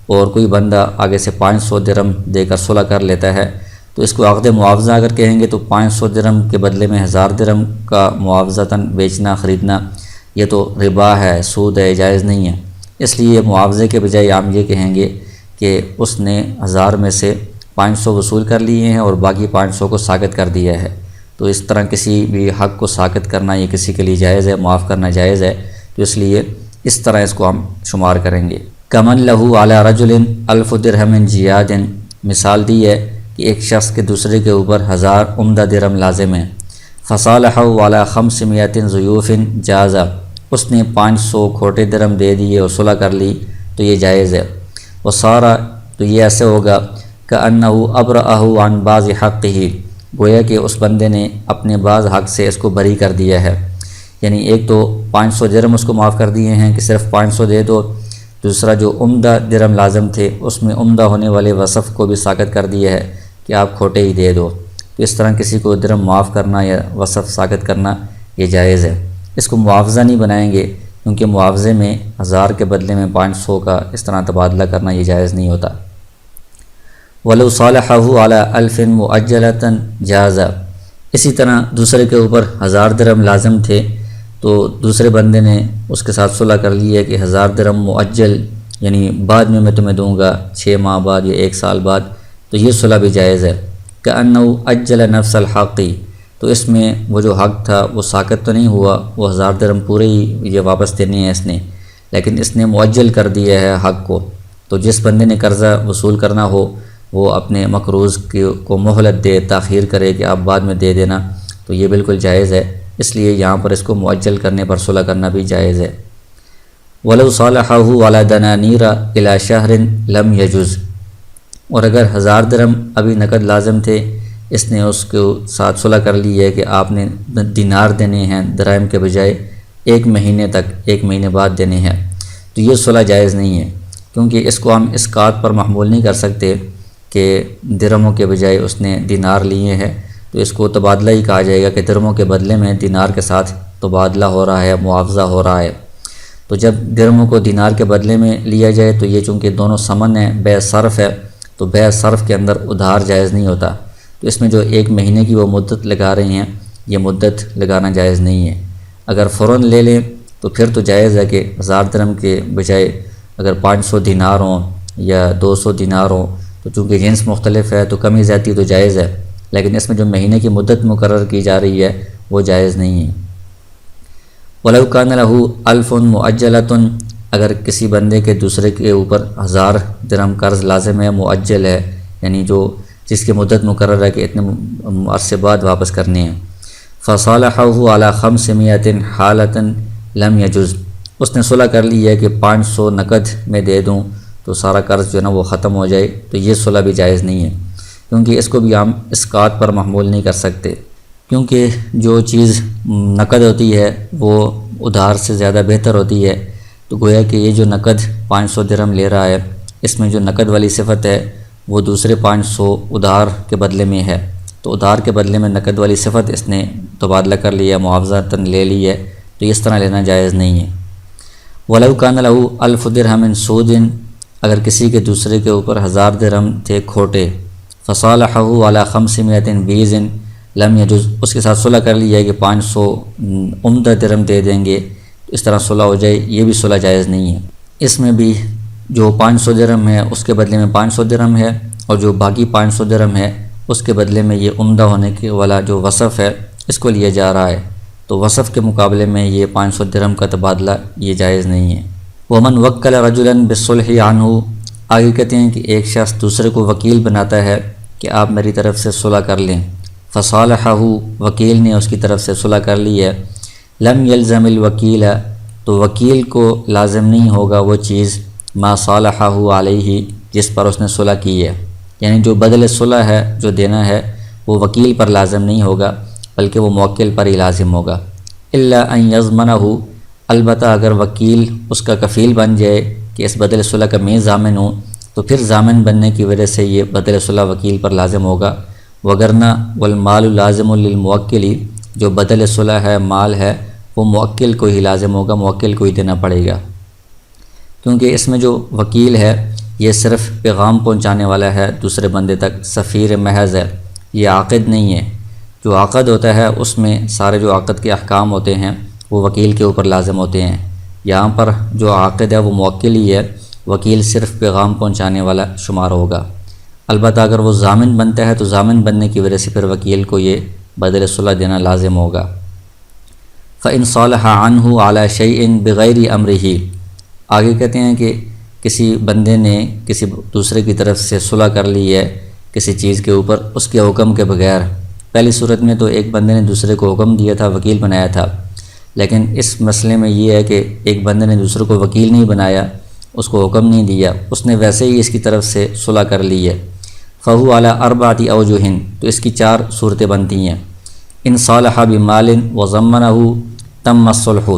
اور کوئی بندہ آگے سے 500 درہم دے کر صلح کر لیتا ہے، تو اس کو عقد معاوضہ اگر کہیں گے تو 500 درہم کے بدلے میں 1000 درہم کا معاوضتاً بیچنا خریدنا یہ تو ربا ہے، سود ہے، جائز نہیں ہے۔ اس لیے معاوضے کے بجائے ہم یہ کہیں گے کہ اس نے 1000 میں سے 500 وصول کر لیے ہیں اور باقی 500 کو ساقط کر دیا ہے، تو اس طرح کسی بھی حق کو ساقط کرنا یہ کسی کے لیے جائز ہے، معاف کرنا جائز ہے، تو اس لیے اس طرح اس کو ہم شمار کریں گے۔ کمن لہو علی رجل 1000 درہم جیاد، مثال دی ہے کہ ایک شخص کے دوسرے کے اوپر 1000 عمدہ درہم لازم ہیں، فصالحہ علی 500 ضیوف جاز، اس نے 500 کھوٹے درہم دے دیے اور صلح کر لی تو یہ جائز ہے۔ وصارا، تو یہ ایسے ہوگا کأنہ ابرأہ عن بعض حقہ، گویا کہ اس بندے نے اپنے بعض حق سے اس کو بری کر دیا ہے، یعنی ایک تو 500 درہم اس کو معاف کر دیے ہیں کہ صرف 500 دے دو، دوسرا جو عمدہ درہم لازم تھے اس میں عمدہ ہونے والے وصف کو بھی ساقط کر دیا ہے کہ آپ کھوٹے ہی دے دو، تو اس طرح کسی کو درہم معاف کرنا یا وصف ساقط کرنا یہ جائز ہے۔ اس کو معاوضہ نہیں بنائیں گے کیونکہ معاوضے میں 1000 کے بدلے میں 500 کا اس طرح تبادلہ کرنا یہ جائز نہیں ہوتا۔ وَلَوْ صَالَحَهُ عَلَىٰ 1000 مُؤَجَّلَةً جَازَ، اسی طرح دوسرے کے اوپر 1000 درہم لازم تھے تو دوسرے بندے نے اس کے ساتھ صلح کر لی ہے کہ 1000 درہم مؤجل، یعنی بعد میں تمہیں دوں گا 6 ماہ بعد یا 1 سال بعد، تو یہ صلح بھی جائز ہے۔ كَأَنَّهُ أَجَّلَ نَفْسَ الْحَقِّ، تو اس میں وہ جو حق تھا وہ ساقط تو نہیں ہوا، وہ 1000 درہم پورے ہی یہ واپس دینے ہیں اس نے، لیکن اس نے مؤجل کر دیا ہے حق کو، تو جس بندے نے قرضہ وصول کرنا ہو وہ اپنے مقروض کو مہلت دے، تاخیر کرے کہ آپ بعد میں دے دینا، تو یہ بالکل جائز ہے، اس لیے یہاں پر اس کو معجل کرنے پر صلح کرنا بھی جائز ہے۔ وَلَوْ صَالَحَهُ عَلَى دَنَانِيرَ إِلَى شَهْرٍ لَمْ يَجُزْ، اور اگر 1000 درہم ابھی نقد لازم تھے، اس نے اس کو ساتھ صلح کر لی ہے کہ آپ نے دینار دینے ہیں درہم کے بجائے 1 مہینے تک، 1 مہینے بعد دینے ہیں، تو یہ صلح جائز نہیں ہے، کیونکہ اس کو ہم اسقاط پر محمول نہیں کر سکتے کہ درہموں کے بجائے اس نے دینار لیے ہیں، تو اس کو تبادلہ ہی کہا جائے گا کہ درہموں کے بدلے میں دینار کے ساتھ تبادلہ ہو رہا ہے، معاوضہ ہو رہا ہے۔ تو جب درہموں کو دینار کے بدلے میں لیا جائے تو یہ چونکہ دونوں ثمن ہیں، بیع صرف ہے، تو بیع صرف کے اندر ادھار جائز نہیں ہوتا، تو اس میں جو 1 مہینے کی وہ مدت لگا رہے ہیں، یہ مدت لگانا جائز نہیں ہے۔ اگر فوراً لے لیں تو پھر تو جائز ہے کہ 1000 درہم کے بجائے اگر 500 دینار ہوں یا 200 دینار ہوں، تو چونکہ جنس مختلف ہے تو کمی زیادتی تو جائز ہے، لیکن اس میں جو مہینے کی مدت مقرر کی جا رہی ہے وہ جائز نہیں ہے۔ وَلَوْ كَانَ لَهُ أَلْفٌ مُؤَجَّلَةٌ، اگر کسی بندے کے دوسرے کے اوپر 1000 درہم قرض لازم ہے، معجل ہے، یعنی جس کی مدت مقرر ہے کہ اتنے عرصے بعد واپس کرنے ہیں، فَصَالَحَهُ عَلَى 500 حَالَةً لَمْ يَجُزْ، اس نے صلح کر لی ہے کہ 500 نقد میں دے دوں تو سارا قرض جو ہے نا وہ ختم ہو جائے، تو یہ صلح بھی جائز نہیں ہے، کیونکہ اس کو بھی ہم اسقاط پر محمول نہیں کر سکتے، کیونکہ جو چیز نقد ہوتی ہے وہ ادھار سے زیادہ بہتر ہوتی ہے، تو گویا کہ یہ جو نقد 500 درہم لے رہا ہے، اس میں جو نقد والی صفت ہے وہ دوسرے 500 ادھار کے بدلے میں ہے، تو ادھار کے بدلے میں نقد والی صفت اس نے تبادلہ کر لیا، معاوضاتاً لے لی ہے، تو اس طرح لینا جائز نہیں ہے۔ وَلَوْ كَانَ لَهُ 1000 درہم سود، اگر کسی کے دوسرے کے اوپر 1000 درہم تھے کھوٹے، فَصَالَحَهُ عَلَى 520 لم يجوز، اس کے ساتھ صلح کر لی ہے کہ 500 عمدہ درہم دے دیں گے، تو اس طرح صلح ہو جائے، یہ بھی صلح جائز نہیں ہے۔ اس میں بھی جو 500 درہم ہے اس کے بدلے میں 500 درہم ہے، اور جو باقی 500 درہم ہے اس کے بدلے میں یہ عمدہ ہونے کے والا جو وصف ہے اس کو لیا جا رہا ہے، تو وصف کے مقابلے میں یہ 500 درہم کا تبادلہ یہ جائز نہیں ہے۔ وَمَنْ وَكَّلَ رَجُلًا بِالصُّلْحِ عَنْهُ، آگے کہتے ہیں کہ ایک شخص دوسرے کو وکیل بناتا ہے کہ آپ میری طرف سے صلح کر لیں، فَصَالَحَهُ، وکیل نے اس کی طرف سے صلح کر لی ہے، لم يلزم الوکیل، تو وکیل کو لازم نہیں ہوگا وہ چیز ما صالحہ علیہ، جس پر اس نے صلح کی ہے، یعنی جو بدل صلح ہے جو دینا ہے وہ وکیل پر لازم نہیں ہوگا بلکہ وہ موکل پر ہی لازم ہوگا، الا ان یضمنہ، البتہ اگر وکیل اس کا کفیل بن جائے کہ اس بدل صلح کا میں ضامن ہوں، تو پھر ضامن بننے کی وجہ سے یہ بدل صلح وکیل پر لازم ہوگا، وگرنہ والمال لازم للموکل، جو بدل صلح ہے مال ہے وہ موکل کو ہی لازم ہوگا، موکل کو ہی دینا پڑے گا، کیونکہ اس میں جو وکیل ہے یہ صرف پیغام پہنچانے والا ہے دوسرے بندے تک، سفیر محض ہے، یہ عاقد نہیں ہے۔ جو عقد ہوتا ہے اس میں سارے جو عقد کے احکام ہوتے ہیں وہ وکیل کے اوپر لازم ہوتے ہیں، یہاں پر جو عاقد ہے وہ موکل ہی ہے، وکیل صرف پیغام پہنچانے والا شمار ہوگا، البتہ اگر وہ ضامن بنتا ہے تو ضامن بننے کی وجہ سے پھر وکیل کو یہ بدل صلح دینا لازم ہوگا۔ فَإِنْ صَالَحَ عَنْهُ عَلَى شَيْءٍ بِغَيْرِ أَمْرِهِ، آگے کہتے ہیں کہ کسی بندے نے کسی دوسرے کی طرف سے صلح کر لی ہے کسی چیز کے اوپر اس کے حکم کے بغیر، پہلی صورت میں تو ایک بندے نے دوسرے کو حکم دیا تھا، وکیل بنایا تھا، لیکن اس مسئلے میں یہ ہے کہ ایک بندے نے دوسرے کو وکیل نہیں بنایا، اس کو حکم نہیں دیا، اس نے ویسے ہی اس کی طرف سے صلح کر لی ہے، فَهُوَ عَلَى أَرْبَعَةِ أَوْجُهٍ، تو اس کی 4 صورتیں بنتی ہیں۔ ان صالح بمال وضمنه تم الصلح،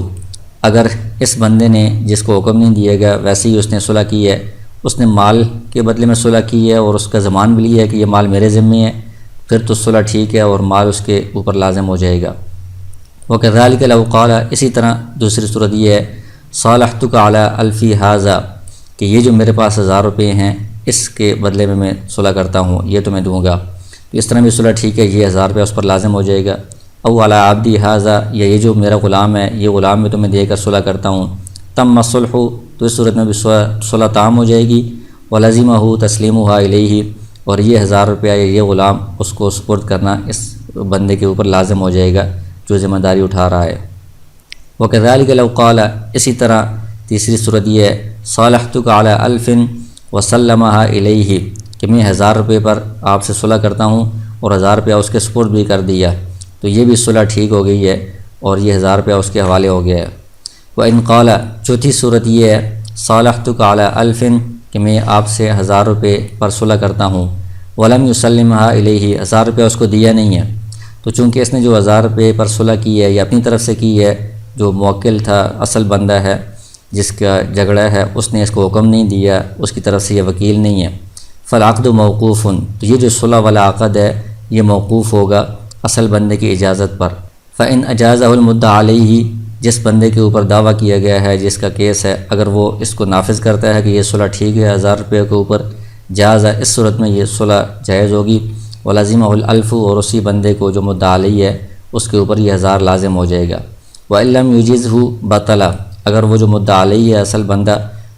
اگر اس بندے نے جس کو حکم نہیں دیا گیا ویسے ہی اس نے صلح کی ہے، اس نے مال کے بدلے میں صلح کی ہے اور اس کا ضمان بھی لیا ہے کہ یہ مال میرے ذمے ہے، پھر تو صلح ٹھیک ہے اور مال اس کے اوپر لازم ہو جائے گا۔ وَكَذَلِكَ لَوْ قَالَ، اسی طرح دوسری صورت یہ ہے صالحتک علی الفی ھذا، کہ یہ جو میرے پاس 1000 روپے ہیں اس کے بدلے میں صلح کرتا ہوں، یہ تمہیں دوں گا، تو اس طرح بھی صلح ٹھیک ہے، یہ 1000 روپے اس پر لازم ہو جائے گا۔ او علی عبدی ھذا، یا یہ جو میرا غلام ہے یہ غلام میں تمہیں دے کر صلح کرتا ہوں، تم الصلح، تو اس صورت میں بھی صلح تام ہو جائے گی، ولزمہ تسلیمھا الیہ، اور یہ 1000 روپیہ یا یہ غلام اس کو سپرد کرنا اس بندے کے اوپر لازم ہو جائے گا جو ذمہ داری اٹھا رہا ہے۔ وکذالک لو قال، اسی طرح تیسری صورت یہ ہے صالحتک علی الف وسلمھا الیہ، کہ میں 1000 روپے پر آپ سے صلح کرتا ہوں اور 1000 روپیہ اس کے سپرد بھی کر دیا، تو یہ بھی صلح ٹھیک ہو گئی ہے اور یہ 1000 روپیہ اس کے حوالے ہو گیا ہے۔ وَإِنْ قَالَ چوتھی صورت یہ ہے صَالَحْتُكَ عَلَىٰ أَلْفٍ کہ میں آپ سے 1000 روپے پر صلح کرتا ہوں، وَلَمْ يُسَلِّمْهَا إِلَيْهِ 1000 روپے اس کو دیا نہیں ہے، تو چونکہ اس نے جو 1000 روپے پر صلح کی ہے یا اپنی طرف سے کی ہے، جو موکل تھا اصل بندہ ہے جس کا جھگڑا ہے اس نے اس کو حکم نہیں دیا، اس کی طرف سے یہ وکیل نہیں ہے، فالعقد موقوف، تو یہ جو صلح والا عقد ہے یہ موقوف ہوگا اصل بندے کی اجازت پر۔ فإن اجازہ المدعی علیہ جس بندے کے اوپر دعویٰ کیا گیا ہے جس کا کیس ہے، اگر وہ اس کو نافذ کرتا ہے کہ یہ صلح ٹھیک ہے 1000 روپے کے اوپر جائز ہے، اس صورت میں یہ صلح جائز ہوگی، ولازمہ الالف اور اسی بندے کو جو مدعی علیہ ہے اس کے اوپر یہ 1000 لازم ہو جائے گا۔ وَإِن لَمْ يُجِزْهُ بَطَلَ اگر وہ جو مدعی علیہ ہے اصل بندہ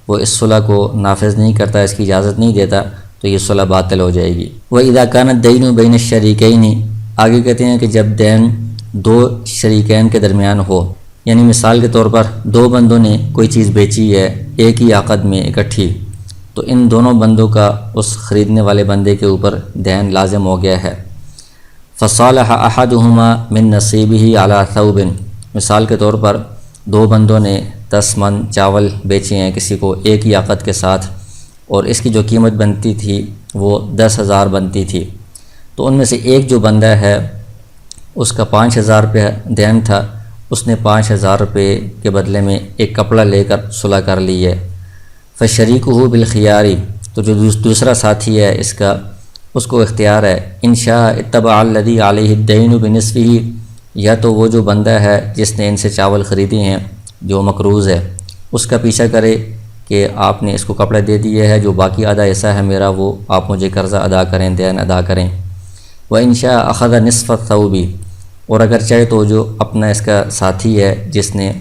وہ اس صلح کو نافذ نہیں کرتا، اس کی اجازت نہیں دیتا، تو یہ صلح باطل ہو جائے گی۔ وَإِذَا كَانَ الدَّيْنُ بَيْنَ الشَّرِيكَيْنِ آگے کہتے ہیں کہ جب دین دو شریکین کے درمیان ہو، یعنی مثال کے طور پر دو بندوں نے کوئی چیز بیچی ہے ایک ہی عقد میں اکٹھی، تو ان دونوں بندوں کا اس خریدنے والے بندے کے اوپر دین لازم ہو گیا ہے۔ فصالح احدهما من نصیبه علی ثوب مثال کے طور پر دو بندوں نے 10 من چاول بیچے ہیں کسی کو ایک ہی عقد کے ساتھ، اور اس کی جو قیمت بنتی تھی وہ 10,000 بنتی تھی، تو ان میں سے ایک جو بندہ ہے اس کا 5,000 روپے دین تھا، اس نے 5,000 روپے کے بدلے میں ایک کپڑا لے کر صلح کر لی ہے۔ فشریکہ بالخیار تو جو دوسرا ساتھی ہے اس کا اس کو اختیار ہے، ان شاء اتبع الذی علیہ الدین بنصفہ یا تو وہ جو بندہ ہے جس نے ان سے چاول خریدے ہیں جو مقروض ہے اس کا پیچھا کرے کہ آپ نے اس کو کپڑا دے دیا ہے، جو باقی آدھا ایسا ہے میرا وہ آپ مجھے قرضہ ادا کریں، دین ادا کریں۔ وَإِنْ شَاءَ أَخَذَ نِصْفَ الثَّوْبِ اور اگر چاہے تو جو اپنا اس کا ساتھی ہے جس نے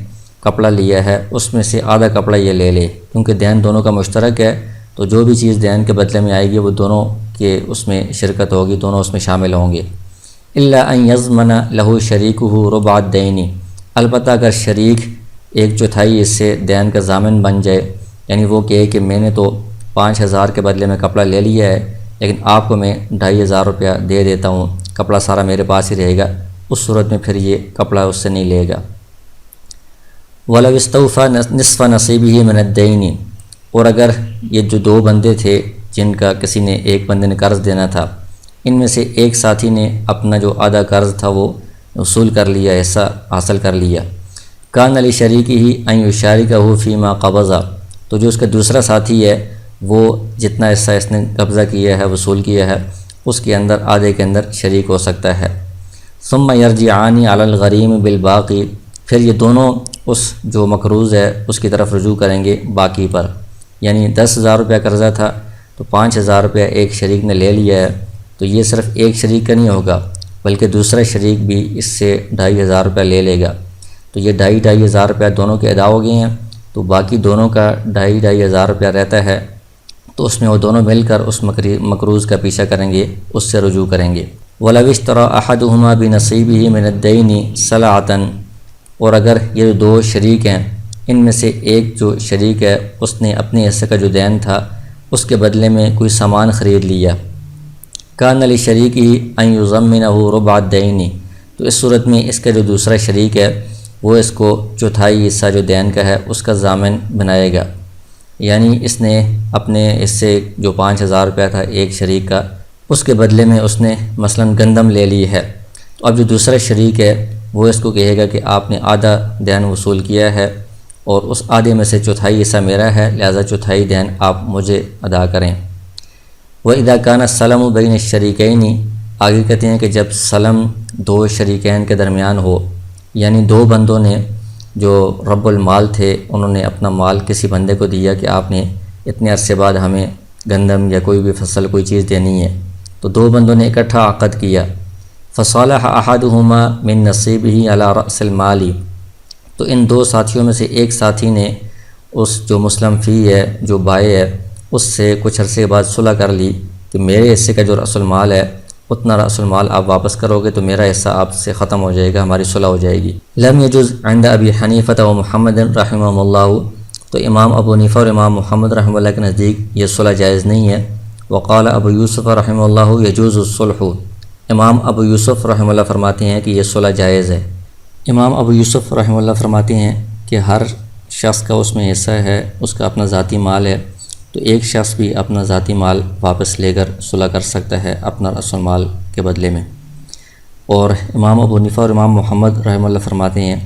کپڑا لیا ہے اس میں سے آدھا کپڑا یہ لے لے، کیونکہ دین دونوں کا مشترک ہے، تو جو بھی چیز دین کے بدلے میں آئے گی وہ دونوں کے اس میں شرکت ہوگی، دونوں اس میں شامل ہوں گے۔ إِلَّا أَنْ يَضْمَنَ لَهُ شَرِيكُهُ رُبْعَ الدَّيْنِ البتہ اگر شریک 1/4 اس سے دین کا ضامن بن جائے، یعنی وہ کہے کہ میں نے تو 5,000 کے بدلے میں کپڑا لے لیا ہے لیکن آپ کو میں 2,500 روپیہ دے دیتا ہوں، کپڑا سارا میرے پاس ہی رہے گا، اس صورت میں پھر یہ کپڑا اس سے نہیں لے گا۔ وَلَوْ اسْتَوْفَى نِصْفَ نَصِيبِهِ مِنَ الدَّيْنِ اور اگر یہ جو دو بندے تھے جن کا کسی نے ایک بندے نے قرض دینا تھا، ان میں سے ایک ساتھی نے اپنا جو آدھا قرض تھا وہ وصول کر لیا، حصہ حاصل کر لیا، كَانَ لِشَرِيكِهِ أَنْ يُشَارِكَهُ فِي مَا قَبَضَ تو جو اس کا دوسرا ساتھی ہے وہ جتنا حصہ اس نے قبضہ کیا ہے وصول کیا ہے اس کے اندر آدھے کے اندر شریک ہو سکتا ہے۔ ثم يرجعان على الغریم بالباقی پھر یہ دونوں اس جو مقروض ہے اس کی طرف رجوع کریں گے باقی پر، یعنی 10,000 روپیہ قرضہ تھا تو 5,000 روپیہ ایک شریک نے لے لیا ہے، تو یہ صرف ایک شریک کا نہیں ہوگا بلکہ دوسرا شریک بھی اس سے 2,500 روپیہ لے لے گا، تو یہ 2,500 روپیہ دونوں کے ادا ہو گئے ہیں، تو باقی دونوں کا 2,500 روپیہ رہتا ہے، تو اس میں وہ دونوں مل کر اس مقروض کا پیچھا کریں گے، اس سے رجوع کریں گے۔ وَلَوِ اشْتَرَىٰ أَحَدُهُمَا بِنَصِيبِهِ مِنَ الدَّيْنِ سَلْعَةً اور اگر یہ دو شریک ہیں ان میں سے ایک جو شریک ہے اس نے اپنے حصے کا جو دین تھا اس کے بدلے میں کوئی سامان خرید لیا، كَانَ لِشَرِيكِهِ أَنْ يُضَمِّنَهُ رُبْعَ الدَّيْنِ تو اس صورت میں اس کا جو دوسرا شریک ہے وہ اس کو 1/4 حصہ جو دین کا ہے اس کا ضامن بنائے گا، یعنی اس نے اپنے حصے جو 5,000 روپیہ تھا ایک شریک کا اس کے بدلے میں اس نے مثلا گندم لے لی ہے، تو اب جو دوسرا شریک ہے وہ اس کو کہے گا کہ آپ نے آدھا دین وصول کیا ہے اور اس آدھے میں سے 1/4 حصہ میرا ہے، لہذا 1/4 دین آپ مجھے ادا کریں۔ وَإِذَا كَانَ السَّلَمُ بَيْنَ الشَّرِيكَيْنِ آگے کہتے ہیں کہ جب سلم دو شریکین کے درمیان ہو، یعنی دو بندوں نے جو رب المال تھے انہوں نے اپنا مال کسی بندے کو دیا کہ آپ نے اتنے عرصے بعد ہمیں گندم یا کوئی بھی فصل کوئی چیز دینی ہے، تو دو بندوں نے اکٹھا عقد کیا، فصالح احدهما من نصیبه علی رأس المال تو ان دو ساتھیوں میں سے ایک ساتھی نے اس جو مسلم فی ہے جو بائع ہے اس سے کچھ عرصے بعد صلح کر لی کہ میرے حصے کا جو رأس المال ہے اتنا رأس المال آپ واپس کرو گے تو میرا حصہ آپ سے ختم ہو جائے گا، ہماری صلح ہو جائے گی۔ لم یجوز عند ابی حنیفہ و محمد رحمہ اللہ تو امام ابو حنیفہ اور امام محمد رحمہ اللہ کے نزدیک یہ صلح جائز نہیں ہے۔ وقال ابو یوسف رحمہ اللہ یجوز الصلح امام ابو یوسف رحمہ اللہ فرماتے ہیں کہ یہ صلح جائز ہے۔ امام ابو یوسف رحمہ اللہ فرماتے ہیں کہ ہر شخص کا اس میں حصہ ہے، اس کا اپنا ذاتی مال ہے، تو ایک شخص بھی اپنا ذاتی مال واپس لے کر صلح کر سکتا ہے اپنا رأس المال کے بدلے میں۔ اور امام ابو حنیفہ اور امام محمد رحمہ اللہ فرماتے ہیں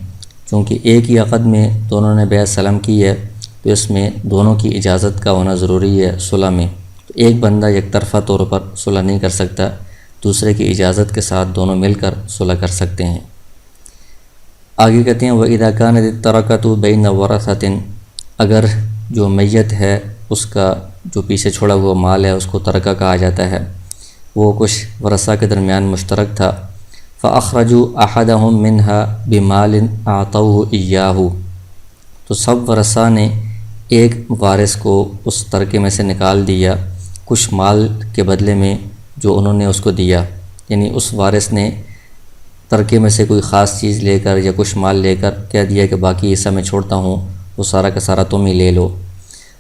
چونکہ ایک ہی عقد میں دونوں نے بیعت سلام کی ہے تو اس میں دونوں کی اجازت کا ہونا ضروری ہے صلح میں، تو ایک بندہ یک طرفہ طور پر صلح نہیں کر سکتا، دوسرے کی اجازت کے ساتھ دونوں مل کر صلح کر سکتے ہیں۔ آگے کہتے ہیں وَإِذَا كَانَتِ التَّرَكَةُ بَيْنَ وَرَثَةٍ، اگر جو میت ہے اس کا جو پیچھے چھوڑا ہوا مال ہے اس کو ترکہ کہا جاتا ہے، وہ کچھ ورثہ کے درمیان مشترک تھا، فَأَخْرَجُوا أَحَدَهُمْ مِنْهَا بِمَالٍ أَعْطَوْهُ إِيَّاهُ، تو سب ورثہ نے ایک وارث کو اس ترکے میں سے نکال دیا کچھ مال کے بدلے میں جو انہوں نے اس کو دیا، یعنی اس وارث نے ترکے میں سے کوئی خاص چیز لے کر یا کچھ مال لے کر کہہ دیا کہ باقی حصہ میں چھوڑتا ہوں، وہ سارا کا سارا تم ہی لے لو۔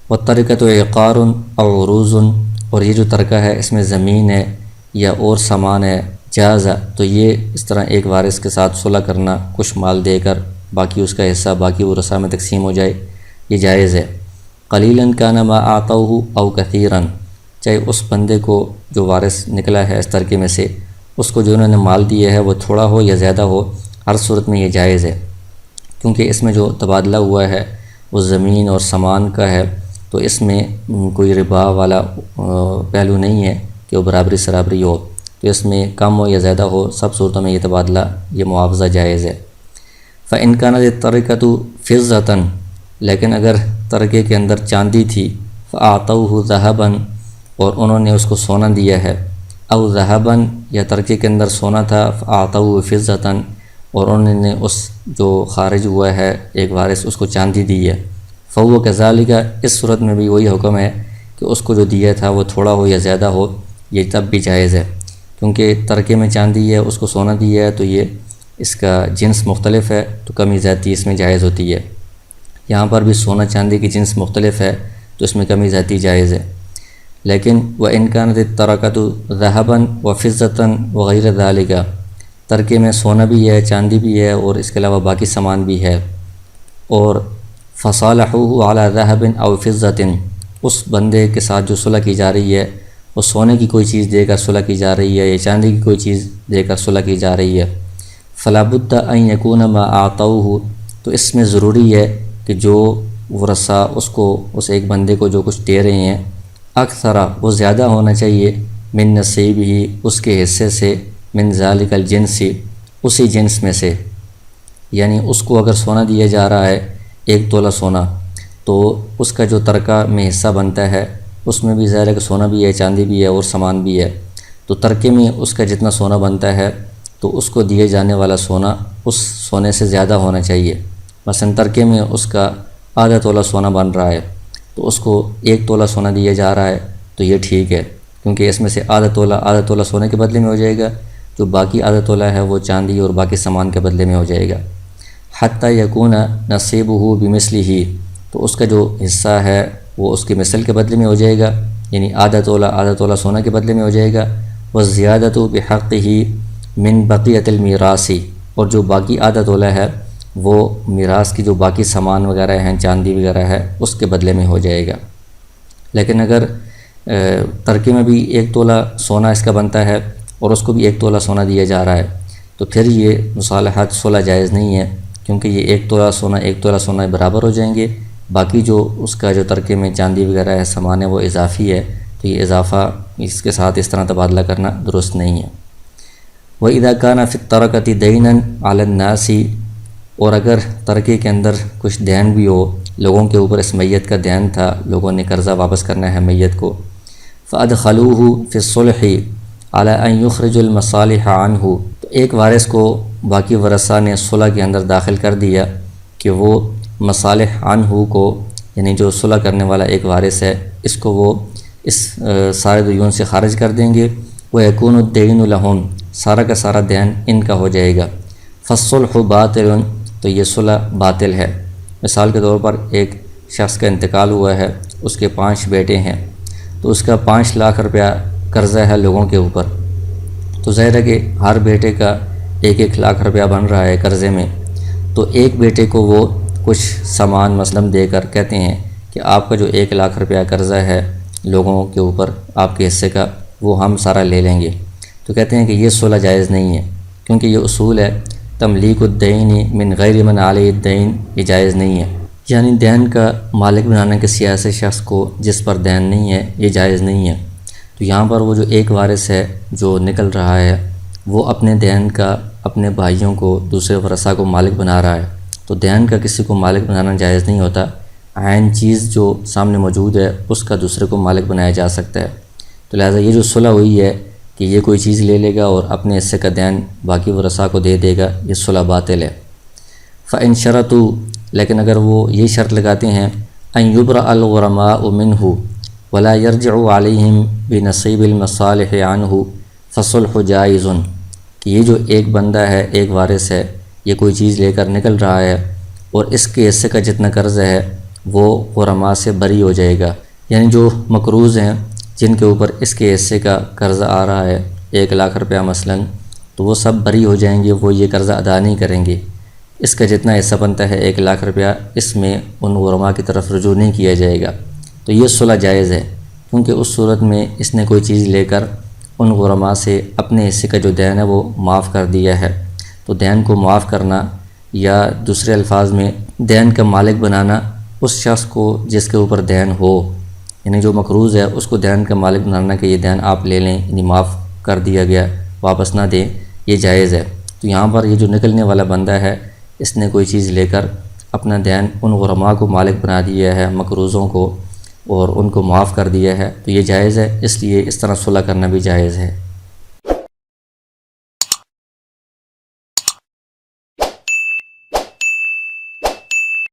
وَالتَّرِكَةُ عِقَارٌ أَوْ عُرُوزٌ، اور یہ جو ترکہ ہے اس میں زمین ہے یا اور سامان ہے، جائز، تو یہ اس طرح ایک وارث کے ساتھ صلح کرنا کچھ مال دے کر باقی اس کا حصہ باقی ورثاء میں تقسیم ہو جائے، یہ جائز ہے۔ قلیلاً کان ما اعطوہ او کثیراً، چاہے اس بندے کو جو وارث نکلا ہے اس ترکے میں سے اس کو جو انہوں نے مال دیا ہے وہ تھوڑا ہو یا زیادہ ہو، ہر صورت میں یہ جائز ہے، کیونکہ اس میں جو تبادلہ ہوا ہے وہ زمین اور سامان کا ہے، تو اس میں کوئی ربا والا پہلو نہیں ہے کہ وہ برابری سرابری ہو، تو اس میں کم ہو یا زیادہ ہو سب صورتوں میں یہ تبادلہ یہ معاوضہ جائز ہے۔ فَإِنْ كَانَتِ التَّرِكَةُ فِضَّةً، لیکن اگر ترکے کے اندر چاندی تھی، فَأَعْطَوْهُ ذَهَبًا، اور انہوں نے اس کو سونا دیا ہے، او ذهبًا، یا ترکے کے اندر سونا تھا، فَأَعْطَوْهُ فِضَّةً، اور انہوں نے اس جو خارج ہوا ہے ایک وارث اس کو چاندی دی ہے، فَهُوَ كَذَلِكَ، اس صورت میں بھی وہی حکم ہے کہ اس کو جو دیا تھا وہ تھوڑا ہو یا زیادہ ہو یہ تب بھی جائز ہے، کیونکہ ترکے میں چاندی ہے اس کو سونا دیا ہے تو یہ اس کا جنس مختلف ہے تو کمی زیادتی اس میں جائز ہوتی ہے۔ یہاں پر بھی سونا چاندی کی جنس مختلف ہے تو اس میں کمی زیادتی جائز ہے۔ لیکن وَإِنْ كَانَتِ التَّرَكَةُ ذَهَبًا وَفِضَّةً وَغَيْرَ ذَلِكَ، ترکے میں سونا بھی ہے، چاندی بھی ہے اور اس کے علاوہ باقی سامان بھی ہے، اور فَصَالَحُوهُ عَلَى ذَهَبٍ أَوْ فِضَّةٍ، اس بندے کے ساتھ جو صلح کی جا رہی ہے وہ سونے کی کوئی چیز دے کر صلح کی جا رہی ہے یا چاندی کی کوئی چیز دے کر صلح کی جا رہی ہے، فَلَا بُدَّ أَن يَكُونَ مَا أَعْطَوْهُ، تو اس میں ضروری ہے کہ جو ورثاء اس کو اس ایک بندے کو جو کچھ دے رہے ہیں اکثر، وہ زیادہ ہونا چاہیے، من نصیب ہی، اس کے حصے سے، من ذالک الجنس، اسی جنس میں سے، یعنی اس کو اگر سونا دیا جا رہا ہے 1 تولہ سونا تو اس کا جو ترکہ میں حصہ بنتا ہے اس میں بھی ظاہر ہے کہ سونا بھی ہے، چاندی بھی ہے اور سامان بھی ہے، تو ترکے میں اس کا جتنا سونا بنتا ہے تو اس کو دیے جانے والا سونا اس سونے سے زیادہ ہونا چاہیے۔ مثلا ترکے میں اس کا آدھا تولہ سونا بن رہا ہے تو اس کو 1 تولہ سونا دیا جا رہا ہے تو یہ ٹھیک ہے، کیونکہ اس میں سے آدھا تولہ سونے کے بدلے میں ہو جائے گا، جو باقی آدھا تولہ ہے وہ چاندی اور باقی سامان کے بدلے میں ہو جائے گا۔ حتی یکون نصیبہ بمثلہ، تو اس کا جو حصہ ہے وہ اس کی مثل کے بدلے میں ہو جائے گا، یعنی آدھا تولہ سونا کے بدلے میں ہو جائے گا، والزیادۃ بحقہ من بقیۃ المیراث، اور جو باقی آدھا تولہ ہے وہ میراث کی جو باقی سامان وغیرہ ہیں، چاندی وغیرہ ہے، اس کے بدلے میں ہو جائے گا۔ لیکن اگر ترکے میں بھی 1 تولہ سونا اس کا بنتا ہے اور اس کو بھی 1 تولہ سونا دیا جا رہا ہے تو پھر یہ مصالحت صلح جائز نہیں ہے، کیونکہ یہ 1 تولہ سونا برابر ہو جائیں گے، باقی جو اس کا جو ترکے میں چاندی وغیرہ ہے سامان ہے وہ اضافی ہے، تو یہ اضافہ اس کے ساتھ اس طرح تبادلہ کرنا درست نہیں ہے۔ وَإِذَا كَانَ فِي التَّرَكَةِ دَيْنًا عَلَى النَّاسِ، اور اگر ترکے کے اندر کچھ دین بھی ہو، لوگوں کے اوپر اس میت کا دین تھا، لوگوں نے قرضہ واپس کرنا ہے میت کو، فَأَدْخَلُوهُ فِي الصُّلْحِ عَلَى أَن يُخْرِجُوا الْمَصَالِحَ عَنْهُ، تو ایک وارث کو باقی ورثاء نے صلح کے اندر داخل کر دیا کہ وہ مصالح عنہ کو، یعنی جو صلح کرنے والا ایک وارث ہے اس کو وہ اس سارے دیون سے خارج کر دیں گے، وَيَكُونُ الدَّيْنُ لَهُمْ، سارا کا سارا دین ان کا ہو جائے گا، فَالصُّلْحُ بَاطِلٌ، تو یہ صلح باطل ہے۔ مثال کے طور پر ایک شخص کا انتقال ہوا ہے، اس کے 5 بیٹے ہیں، تو اس کا 5 لاکھ روپیہ قرضہ ہے لوگوں کے اوپر، تو ظاہر ہے کہ ہر بیٹے کا 1-1 لاکھ روپیہ بن رہا ہے قرضے میں، تو ایک بیٹے کو وہ کچھ سامان مثلاً دے کر کہتے ہیں کہ آپ کا جو 1 لاکھ روپیہ قرضہ ہے لوگوں کے اوپر آپ کے حصے کا، وہ ہم سارا لے لیں گے۔ تو کہتے ہیں کہ یہ صلح جائز نہیں ہے، کیونکہ یہ اصول ہے تملیک الدین من غیر من علیہ الدین، یہ جائز نہیں ہے، یعنی دین کا مالک بنانا کسی ایسے شخص کو جس پر دین نہیں ہے، یہ جائز نہیں ہے۔ تو یہاں پر وہ جو ایک وارث ہے جو نکل رہا ہے وہ اپنے دین کا اپنے بھائیوں کو، دوسرے ورثاء کو مالک بنا رہا ہے، تو دین کا کسی کو مالک بنانا جائز نہیں ہوتا۔ عین چیز جو سامنے موجود ہے اس کا دوسرے کو مالک بنایا جا سکتا ہے۔ تو لہٰذا یہ جو صلح ہوئی ہے کہ یہ کوئی چیز لے لے گا اور اپنے حصے کا دین باقی ورثاء کو دے دے گا، یہ صلح باطل ہے۔ فَإِن شَرَطُوا، لیکن اگر وہ یہ شرط لگاتے ہیں أَن يُبْرَأَ الْغُرَمَاءُ مِنْهُ وَلَا يَرْجِعُ عَلَيْهِمْ بِنَصِيبِ الْمَصَالِحِ عَنْهُ فَالصُّلْحُ جَائِزٌ، کہ یہ جو ایک بندہ ہے، ایک وارث ہے، یہ کوئی چیز لے کر نکل رہا ہے اور اس کے حصے کا جتنا قرض ہے وہ غرماء سے بری ہو جائے گا، یعنی جو مقروض ہیں جن کے اوپر اس کے حصے کا قرض آ رہا ہے 1 لاکھ روپیہ مثلاً، تو وہ سب بری ہو جائیں گے، وہ یہ قرضہ ادا نہیں کریں گے۔ اس کا جتنا حصہ بنتا ہے 1 لاکھ روپیہ، اس میں ان غرماء کی طرف رجوع نہیں کیا جائے گا۔ تو یہ صلح جائز ہے، کیونکہ اس صورت میں اس نے کوئی چیز لے کر ان غرماء سے اپنے حصے کا جو دین ہے وہ معاف کر دیا ہے۔ تو دین کو معاف کرنا، یا دوسرے الفاظ میں دین کا مالک بنانا اس شخص کو جس کے اوپر دین ہو، یعنی جو مقروض ہے اس کو دین کا مالک بنانا کہ یہ دین آپ لے لیں، یعنی معاف کر دیا گیا، واپس نہ دیں، یہ جائز ہے۔ تو یہاں پر یہ جو نکلنے والا بندہ ہے اس نے کوئی چیز لے کر اپنا دین ان غرماء کو مالک بنا دیا ہے، مقروضوں کو، اور ان کو معاف کر دیا ہے، تو یہ جائز ہے، اس لیے اس طرح صلح کرنا بھی جائز ہے۔